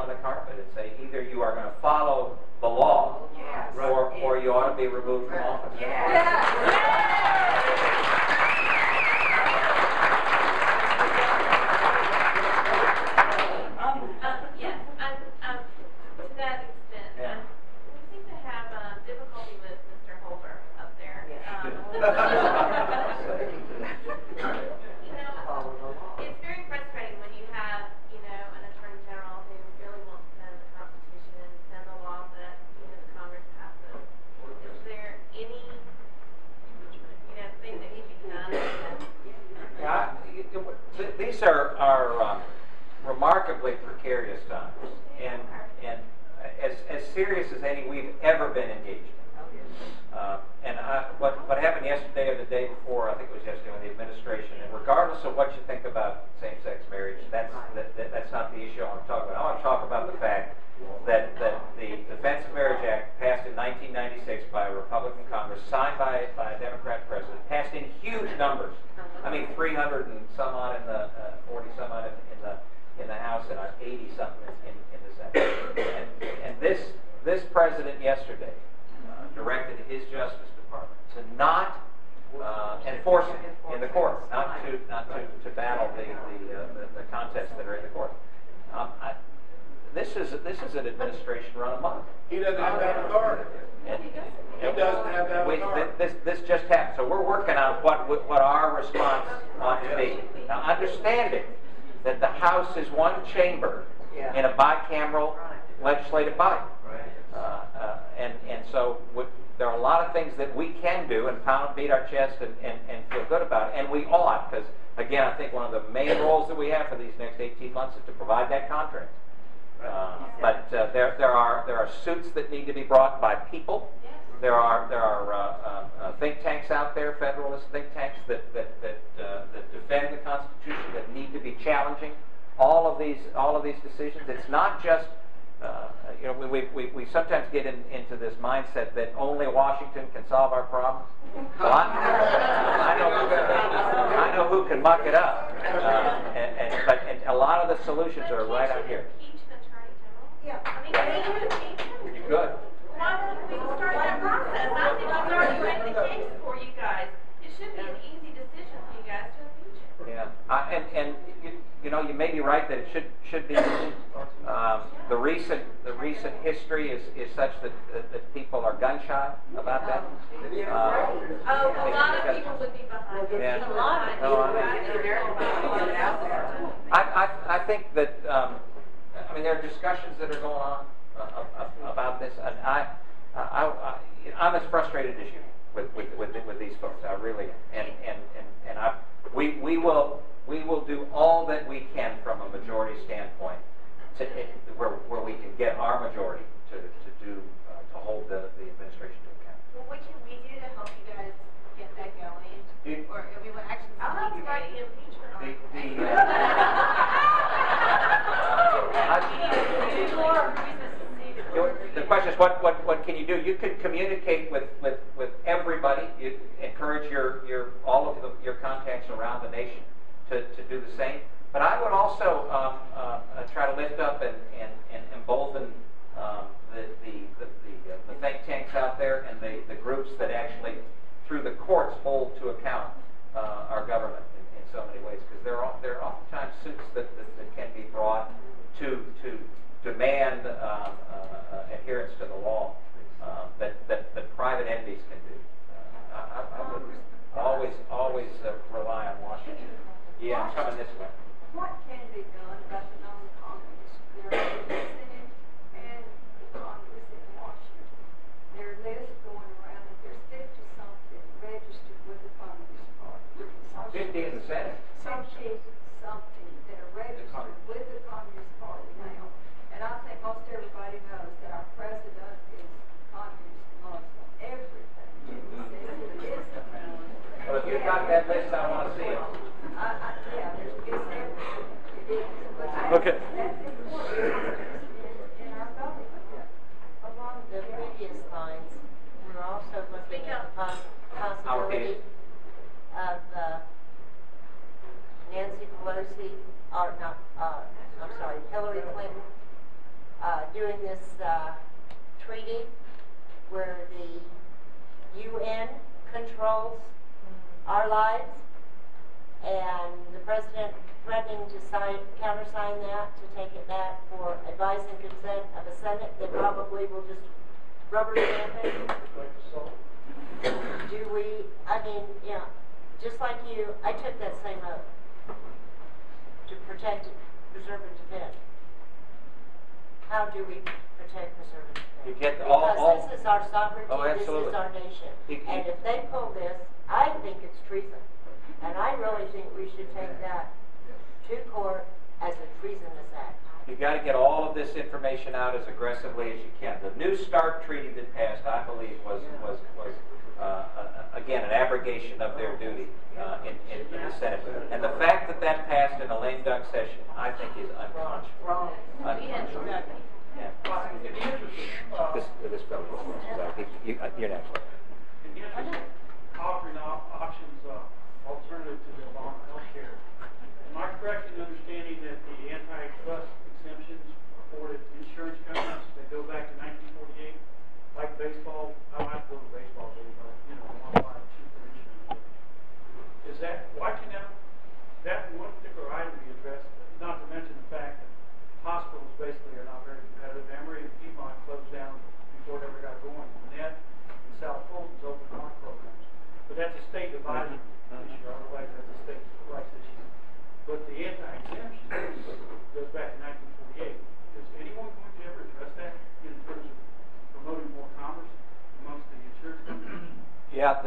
[SPEAKER 3] These are remarkably precarious times, and as serious as any we've ever been engaged in. And what happened yesterday or the day before, I think it was yesterday, with the administration, and regardless of what you think about same-sex marriage, that's not the issue I want to talk about. I want to talk about the fact that the Defense of Marriage Act, passed in 1996 by a Republican Congress, signed by a Democrat president, passed in huge numbers. I mean, 300 and some odd in the 40 some odd in the House, and 80 something in the Senate. And this president yesterday directed his Justice Department to not enforce it in the court, not to battle the contests that are in the court. This is an administration run amok.
[SPEAKER 7] He doesn't have that authority. He doesn't have that authority.
[SPEAKER 3] This just happened. So we're working on what our response ought to be. Now, understanding that the House is one chamber in a bicameral legislative body. And so there are a lot of things that we can do and beat our chest and feel good about it. And we ought, because, again, I think one of the main roles that we have for these next 18 months is to provide that contract. But there are suits that need to be brought by people. There are think tanks out there, Federalist think tanks that defend the Constitution, that need to be challenging all of these decisions. It's not just we sometimes get into this mindset that only Washington can solve our problems. Well, I know who can muck it up, but a lot of the solutions are right out here.
[SPEAKER 4] Yeah. I mean,
[SPEAKER 3] You could.
[SPEAKER 4] why don't we start that process? I think I've already read the case for you guys. It should be an easy decision for you guys to impeach him.
[SPEAKER 3] Yeah, and you may be right that it should be. The recent history is such that people are gun shy about that.
[SPEAKER 4] A lot of people would be behind it.
[SPEAKER 3] Yeah.
[SPEAKER 4] A lot of people.
[SPEAKER 3] I think that there are discussions that are going on about this, and I'm as frustrated as you with these folks. I really am, and we will do all that we can from a majority standpoint where we can get our majority to hold the administration to account.
[SPEAKER 4] Well, what can we do to help you guys get that going? Or we would actually I'll help you write the impeachment
[SPEAKER 3] The question is, what can you do? You can communicate with everybody. You encourage all of your contacts around the nation to do the same. But I would also try to lift up and embolden the think tanks out there and the groups that actually, through the courts, hold to account our government in so many ways. Because there are oftentimes suits that can be brought to demand adherence to the law that private entities can do. I would always rely on Washington. Yeah, I'm coming this way.
[SPEAKER 6] What can be done about the non-Congress? There are the Senate and the Congress in Washington. There are lists going around that there's 50-something registered with the Congress Party.
[SPEAKER 3] 50 in the Senate.
[SPEAKER 6] Something that are registered with the Congress Party now. And I think most everybody knows that our president is communist Muslim. Everything says it is a Muslim.
[SPEAKER 3] Well, if you've got that list, I want to see it.
[SPEAKER 6] Yeah, there's everything. It is. But
[SPEAKER 1] Okay.
[SPEAKER 6] that's important in our government.
[SPEAKER 13] Along the previous lines, we're also looking at the possibility of Nancy Pelosi, Hillary Clinton, doing this treaty where the UN controls our lives, and the president threatening to countersign that, to take it back for advice and consent of a Senate that probably will just rubber stamp it. Do we, just like you, I took that same oath to protect, preserve, and defend. How do we protect, preserve, and defend?
[SPEAKER 3] You get
[SPEAKER 13] Because this is our sovereignty, this
[SPEAKER 3] absolutely.
[SPEAKER 13] is our nation. And if they pull this, I think it's treason. And I really think we should take that to court as a treasonous act.
[SPEAKER 3] You got to get all of this information out as aggressively as you can. The New START treaty that passed, I believe, was again an abrogation of their duty in the Senate. And the fact that that passed in a lame duck session, I think, is unconscionable.
[SPEAKER 13] Wrong.
[SPEAKER 3] Unconscionable. Yeah. This fellow. You're next.
[SPEAKER 11] In the interest of offering options, alternative to the law of health care, am I correct in understanding that the antitrust exemptions afforded insurance companies that go back to 1948, like baseball? I don't have to go to a baseball game, but one line cheaper insurance. Is that why can that one particular item be addressed? Not to mention the fact that hospitals basically are not very competitive. Emory and Piedmont closed down before it ever got going. Net and South Fulton's open heart programs, but that's a state divided issue. Otherwise, that's a state rights issue. But the anti-exemption goes back to 1948. Is anyone going to ever address that in terms of promoting more commerce amongst the insurance companies?
[SPEAKER 3] Yeah,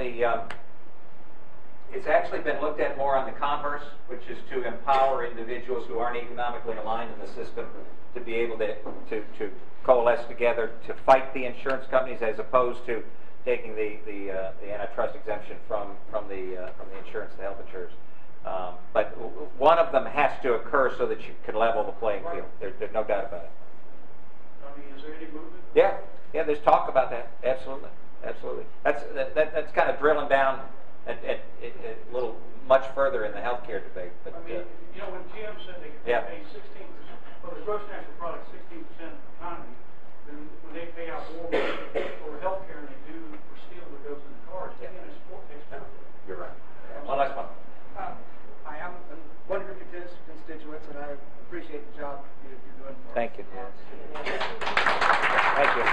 [SPEAKER 3] it's actually been looked at more on the converse, which is to empower individuals who aren't economically aligned in the system to be able to coalesce together to fight the insurance companies, as opposed to taking the antitrust exemption from the insurance, the health insurers. But one of them has to occur so that you can level the playing field. There's no doubt about it.
[SPEAKER 11] I mean, is there any movement?
[SPEAKER 3] Yeah, there's talk about that. Absolutely. That's kind of drilling down a little much further in the healthcare debate. But,
[SPEAKER 11] I mean, when GM said they could pay 16%, well, the gross national product 16% of the economy, then when they pay out more for healthcare than they do for steel that goes in the cars, they can't export.
[SPEAKER 3] You're right. One last one.
[SPEAKER 14] I am one of your constituents, and I appreciate the job you're doing for us.
[SPEAKER 3] Thank you. Thank you.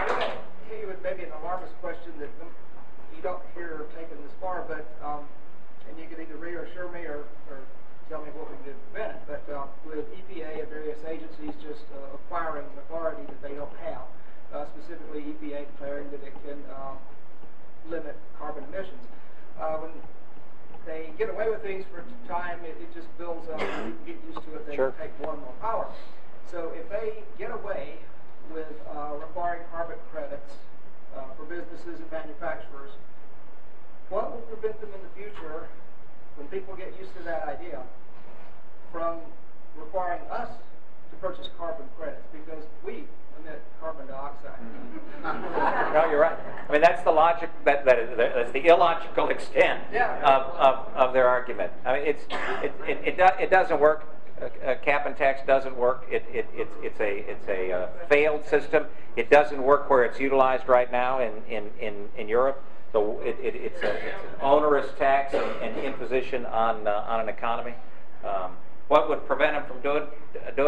[SPEAKER 14] I'll hit you with maybe an alarmist question that you don't hear taken this far, but and you can either reassure me or tell me what we can do to prevent it. But with EPA and various agencies just acquiring authority that they don't have, specifically EPA declaring that it can limit carbon emissions. When they get away with things for time, it just builds up. You get used to it. They take more and more power. So if they get away with requiring carbon credits for businesses and manufacturers, what will prevent them in the future, when people get used to that idea, from requiring us to purchase carbon credits because we emit carbon dioxide?
[SPEAKER 3] No, you're right. I mean, that's the logic. That's the illogical extent of their argument. I mean, it doesn't work. Cap and tax doesn't work. It's a failed system. It doesn't work where it's utilized right now in Europe. So it's an onerous tax and imposition on an economy. What would prevent them from doing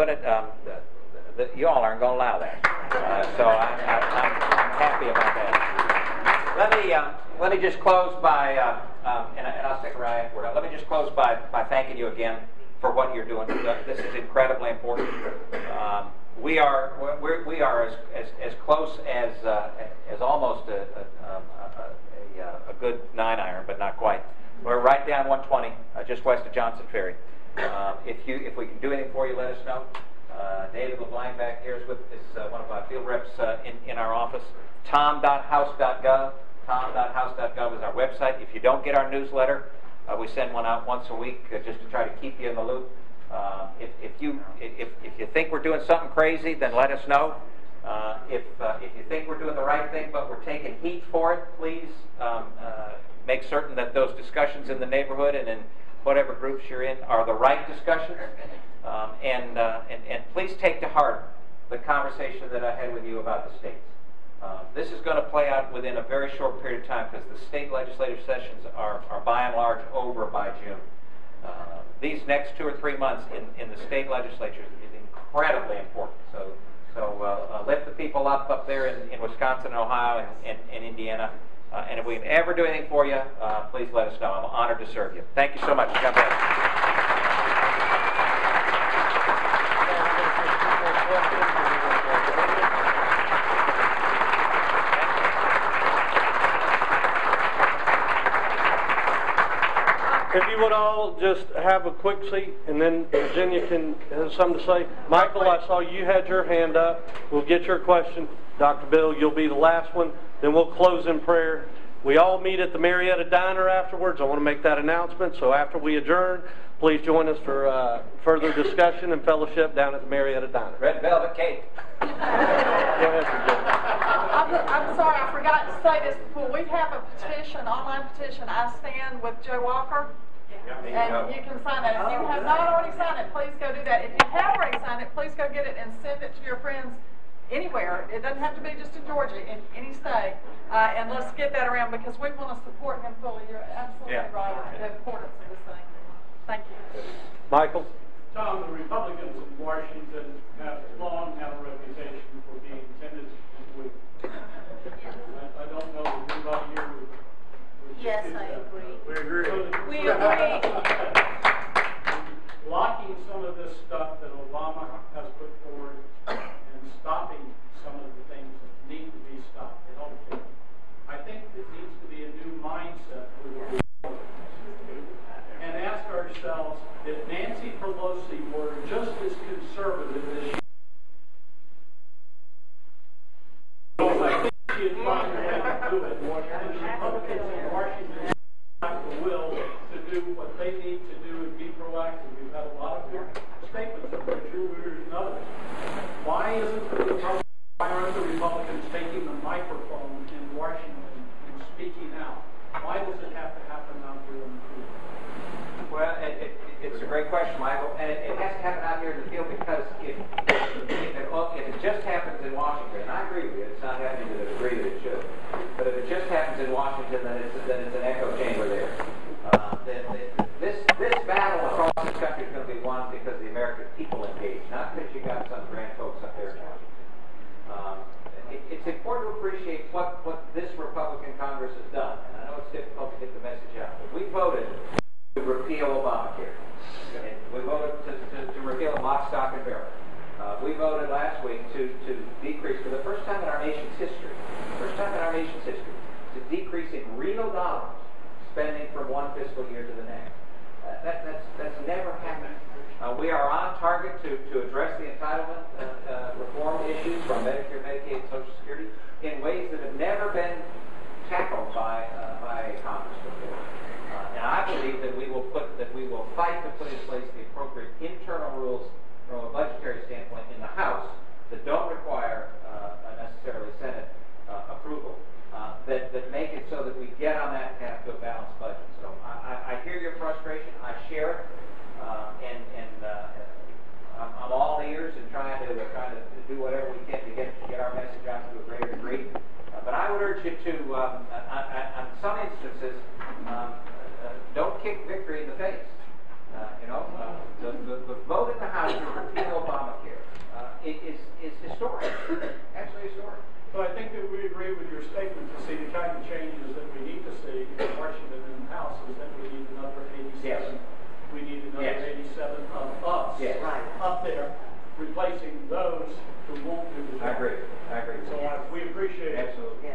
[SPEAKER 3] it? You all aren't going to allow that. So I'm happy about that. Let me just close by, and I'll stick around afterward. Let me just close by thanking you again for what you're doing. This is incredibly important. We are as close as almost a good 9-iron, but not quite. We're right down 120, just west of Johnson Ferry. If we can do anything for you, let us know. David LeBlanc back here is one of our field reps in our office. Tom.house.gov. Tom.house.gov is our website. If you don't get our newsletter, we send one out once a week just to try to keep you in the loop. If you think we're doing something crazy, then let us know. If you think we're doing the right thing but we're taking heat for it, please make certain that those discussions in the neighborhood and in whatever groups you're in are the right discussions. And please take to heart the conversation that I had with you about the states. This is going to play out within a very short period of time because the state legislative sessions are by and large over by June. These next 2 or 3 months in the state legislatures is incredibly important. So lift the people up there in Wisconsin and Ohio and Indiana. And if we can ever do anything for you, please let us know. I'm honored to serve you. Thank you so much. God bless.
[SPEAKER 1] if you would all just have a quick seat, and then Virginia can have something to say. Michael, I saw you had your hand up. We'll get your question. Dr. Bill, you'll be the last one. Then we'll close in prayer. We all meet at the Marietta Diner afterwards. I want to make that announcement. So after we adjourn, please join us for further discussion and fellowship down at the Marietta Diner.
[SPEAKER 3] Red velvet cake.
[SPEAKER 1] Go ahead, Virginia.
[SPEAKER 2] I'm sorry, I forgot to say this before. We have a petition, online petition, I Stand with Joe Walker. And you can sign it. If you have not already signed it, please go do that. If you have already signed it, please go get it and send it to your friends anywhere. It doesn't have to be just in Georgia, in any state. And let's get that around because we want to support him fully. You're absolutely right. The importance of this thing. Thank you.
[SPEAKER 1] Michael?
[SPEAKER 11] Tom, the Republicans in Washington have long had a reputation for being timid and weak. I don't know if anybody here would
[SPEAKER 13] Yes, I agree.
[SPEAKER 11] We agree.
[SPEAKER 13] We agree.
[SPEAKER 11] Blocking some of this stuff that Obama has put forward and stopping some of the things that need to be stopped in healthcare. I think it needs to be a new mindset for the Republicans. And ask ourselves, if Nancy Pelosi were just as conservative as she is, I think she'd find her way to do it. And the Republicans in Washington have the will to do what they need to do and be proactive. We've had a lot of good statements from Richard Weir and others. Why aren't the Republicans taking the microphone in Washington and speaking out? Why does it have to happen out here in the field?
[SPEAKER 3] Well, it's a great question, Michael, and it has to happen out here in the field because if it just happens in Washington, and I agree with you, it's not happening to the degree that it should, but if it just happens in Washington, then it's an echo chamber there. This battle across the country is going to be won because the American people engage, not because you got some grand folks up there in Washington. It's important to appreciate what this Republican Congress has done, and I know it's difficult to get the message out, but we voted to repeal Obamacare. And we voted to repeal it lock, stock, and barrel. We voted last week to decrease, for the first time in our nation's history, to decrease in real dollars spending from one fiscal year to the next. That's never happened. We are on target to address the entitlement reform issues from Medicare, Medicaid, and Social Security in ways that have never been tackled by Congress before. And I believe that we will fight to put in place the appropriate internal rules from a budgetary standpoint in the House that don't require necessarily Senate approval, that make it so that we get on that path to a balanced budget. So I hear your frustration. I share it, and I'm all ears and trying to do whatever we can to get our message out to a greater degree. But I would urge you to, on some instances, don't kick victory in the face. The vote in the House to repeal Obamacare is historic, absolutely historic.
[SPEAKER 11] Well, I think that we agree with your statement to see the kind of changes that we need to see in Washington and the House is that we need another 87.
[SPEAKER 3] Yes.
[SPEAKER 11] We need another 87 of us up there, replacing those who won't do the job.
[SPEAKER 3] I agree.
[SPEAKER 11] So we appreciate it.
[SPEAKER 3] Absolutely.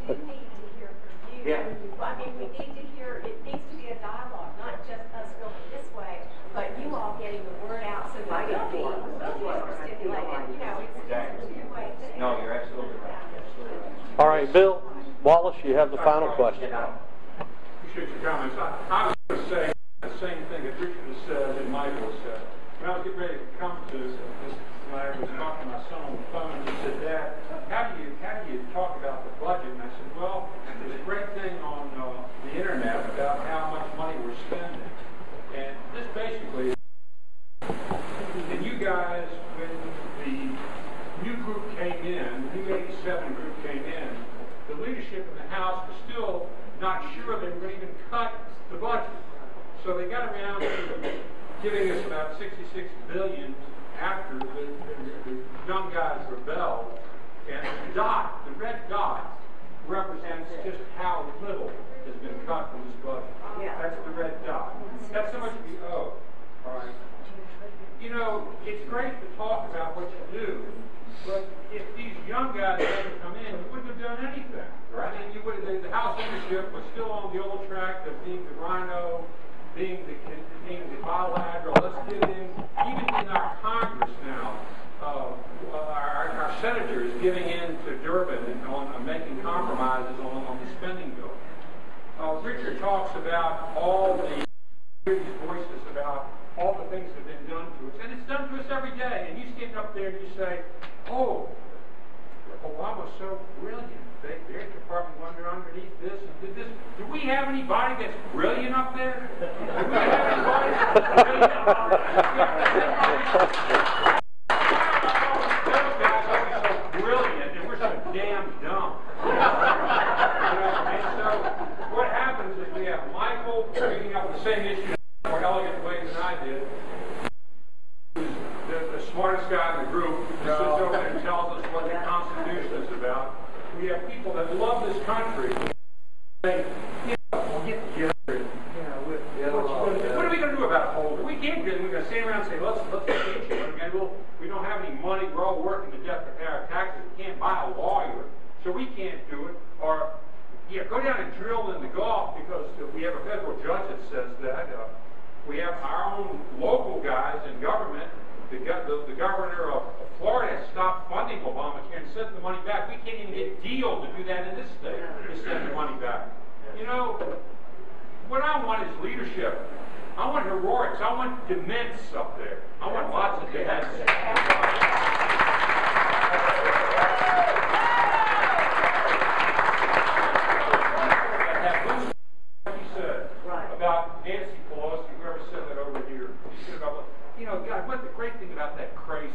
[SPEAKER 4] But we do need to hear from you.
[SPEAKER 3] Yeah.
[SPEAKER 4] I mean, we need to hear, it needs to be a dialogue, not just us going this way, but you all getting the word out so that they'll be stimulated. It's a two-way thing.
[SPEAKER 3] No, you're absolutely right.
[SPEAKER 1] All right, Bill Wallace, you have the final question.
[SPEAKER 15] Appreciate your comments. I was going to say the same thing that Richard has said and Michael has said. When I was getting ready to come to this, when I was talking to my son on the phone, he said, "Dad, how do you talk about the budget?" And I said, "Well, there's a great thing on the internet about how much money we're spending, and this basically." And you guys, when the new group came in, the new 87 group came in, the leadership in the House was still not sure they were going to even cut the budget. So they got around to giving us about $66 billion after the young guys rebelled. And the dot, the red dot, represents just how little has been cut from this budget. That's the red dot. That's how much we owe. All right. It's great to talk about what you do, but if these young guys hadn't come in, you wouldn't have done anything. Right? I mean, the House leadership leadership was still on the old track of being the rhino, being the bilateral. Let's get in, even in our Congress now, our senators getting into Durban and on making compromises on the spending bill. Richard talks about all these voices about all the things that have been done to us, and it's done to us every day. And you stand up there and you say, "Oh, Obama's so brilliant. Their department went underneath this and did this." Do we have anybody that's brilliant up there? Do we have anybody that's brilliant? Those guys are so brilliant, and we're so damn dumb. And so what happens is we have Michael bringing up the same issue in a more elegant way than I did. The smartest guy in the group who sits over there and tells us what the Constitution is about. We have people that love this country saying, we'll get together and, what are we going to do about Holder? We can't do it. We're going to stand around and say, let's impeach him. And we don't have any money. We're all working to death to pay our taxes. We can't buy a lawyer, so we can't do it. Or, go down and drill in the Gulf because we have a federal judge that says that. We have our own local guys in government. The governor of Florida has stopped funding Obamacare and sent the money back. We can't even get a deal to do that in this state, to send the money back. What I want is leadership. I want heroics. I want dements up there. I want lots of dements. About Nancy Pelosi, whoever said that over here. She said about, God, what the great thing about that crazy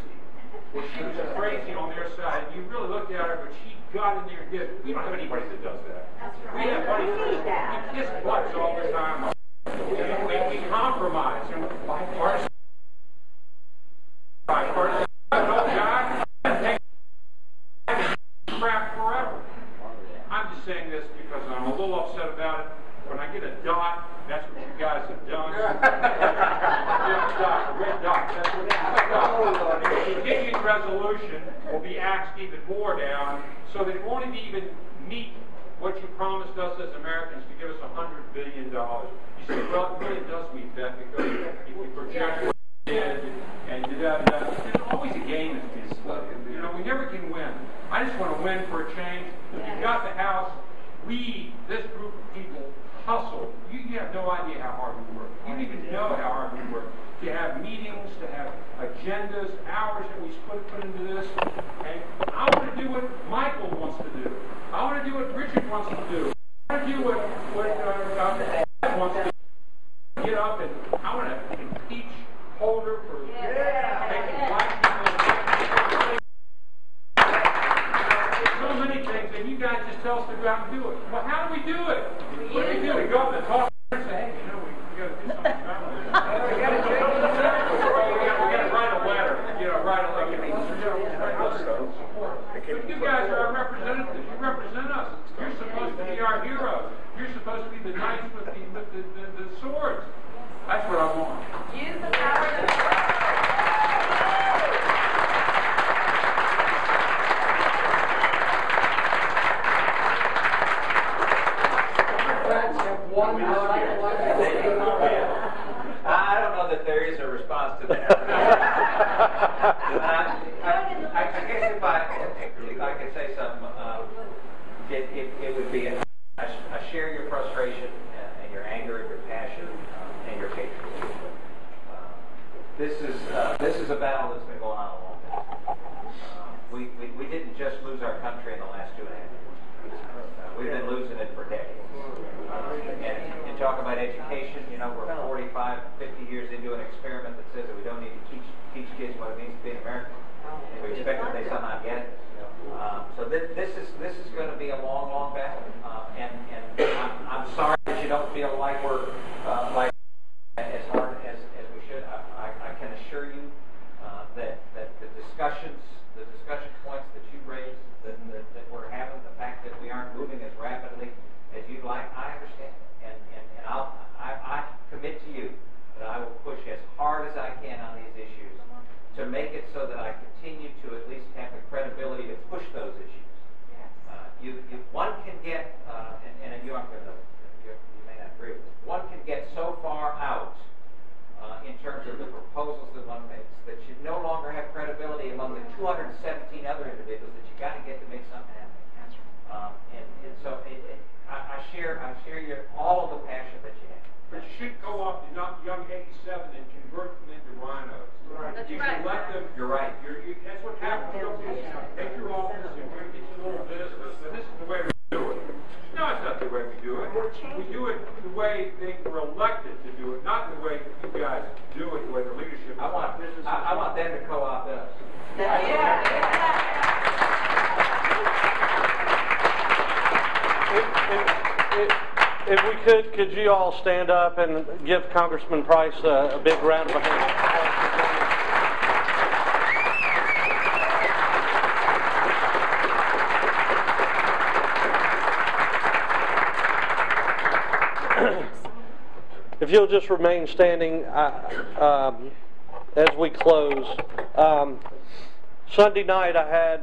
[SPEAKER 15] was she was crazy on their side. You really looked at her, but she got in there and did it. We don't have anybody that does that. We have buddies that we kiss butts all the time. We compromise. Bipartisan. Crap forever. I'm just saying this because I'm a little upset about it. When I get a dot, that's what you guys have done. A red dot, that's what the continuing resolution will be axed even more down so that it won't even meet what you promised us as Americans to give us $100 billion. You say, well, it really does meet that because if you project what it is and there's always a game that's being split. We never can win. I just want to win for a change. If you've got the House, this group of people, hustle. You have no idea how hard we work. You don't even know how hard we work. To have meetings, to have agendas, hours that we put into this. And I want to do what Michael wants to do. I want to do what Richard wants to do. I want to do what Ed wants to do. Get up and I want to impeach Holder for making black people. So many things, and you guys just tell us to go out and do it. Well, how do we do it? What do we do? We go up and talk and say, hey, we got to do something about it. We got to write a letter. But you guys are our representatives. You represent us. You're supposed to be our heroes. You're supposed to be the knights with the swords. That's what I want.
[SPEAKER 4] Use the power to
[SPEAKER 3] I don't know that there is a response to that. I guess if I could say something, it would be I share your frustration and your anger and your passion and your patriotism. This is a battle that's been going on a long time. We didn't just lose our country in the last 2.5 years. We've been losing it for decades. And you talk about education, we're 45, 50 years into an experiment that says that we don't need to teach kids what it means to be an American. And we expect that they somehow get it. So this is going to be a long, long battle. And I'm sorry that you don't feel like we're like as hard as we should. I can assure you that the discussion points that you raised, that we're having, the fact that we aren't moving as rapidly as you'd like, I understand. And I commit to you that I will push as hard as I can on these issues to make it so that I continue to at least have the credibility to push those issues. One can get, and you aren't going to share all of the passion that you have.
[SPEAKER 15] But you should go off the young 87 and convert them into rhinos.
[SPEAKER 6] Right. That's
[SPEAKER 15] You
[SPEAKER 6] right.
[SPEAKER 15] should let them.
[SPEAKER 3] You're right.
[SPEAKER 15] That's what happens. Take your office and we're going to get you a little business, and this is the way we do it. No, it's not the way we do it. We do it the way they were elected to do it, not the way you guys do it, the way the leadership.
[SPEAKER 3] I want them to co-opt us.
[SPEAKER 1] If we could you all stand up and give Congressman Price a big round of applause? If you'll just remain standing as we close. Sunday night I had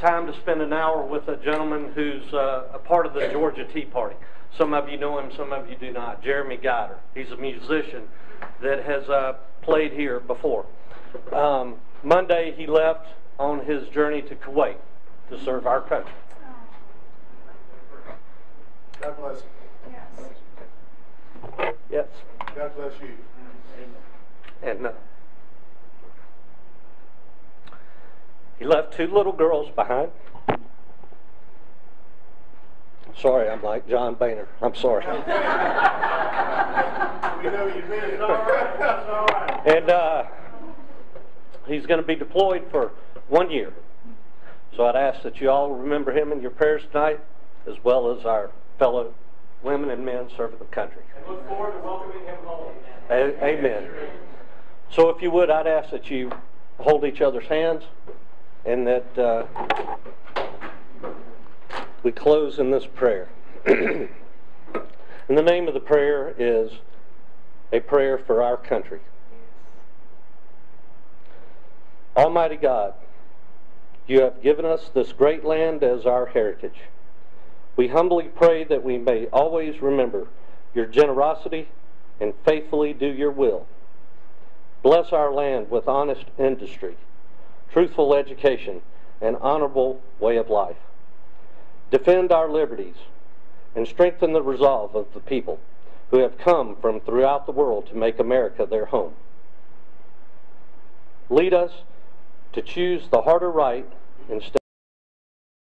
[SPEAKER 1] time to spend an hour with a gentleman who's a part of the Georgia Tea Party. Some of you know him, some of you do not. Jeremy Guider. He's a musician that has played here before. Monday he left on his journey to Kuwait to serve our country.
[SPEAKER 7] God bless you.
[SPEAKER 1] Yes.
[SPEAKER 7] God bless you.
[SPEAKER 1] And he left 2 little girls behind. Sorry, I'm like John Boehner. I'm sorry.
[SPEAKER 7] We know you mean it. All right. That's all right.
[SPEAKER 1] And he's going to be deployed for 1 year. So I'd ask that you all remember him in your prayers tonight, as well as our fellow women and men serving the country.
[SPEAKER 15] And look forward to welcoming him home.
[SPEAKER 1] Amen. So if you would, I'd ask that you hold each other's hands and that we close in this prayer. And the name of the prayer is a prayer for our country. Almighty God, you have given us this great land as our heritage. We humbly pray that we may always remember your generosity and faithfully do your will. Bless our land with honest industry, truthful education, and honorable way of life. Defend our liberties and strengthen the resolve of the people who have come from throughout the world to make America their home. Lead us to choose the harder right instead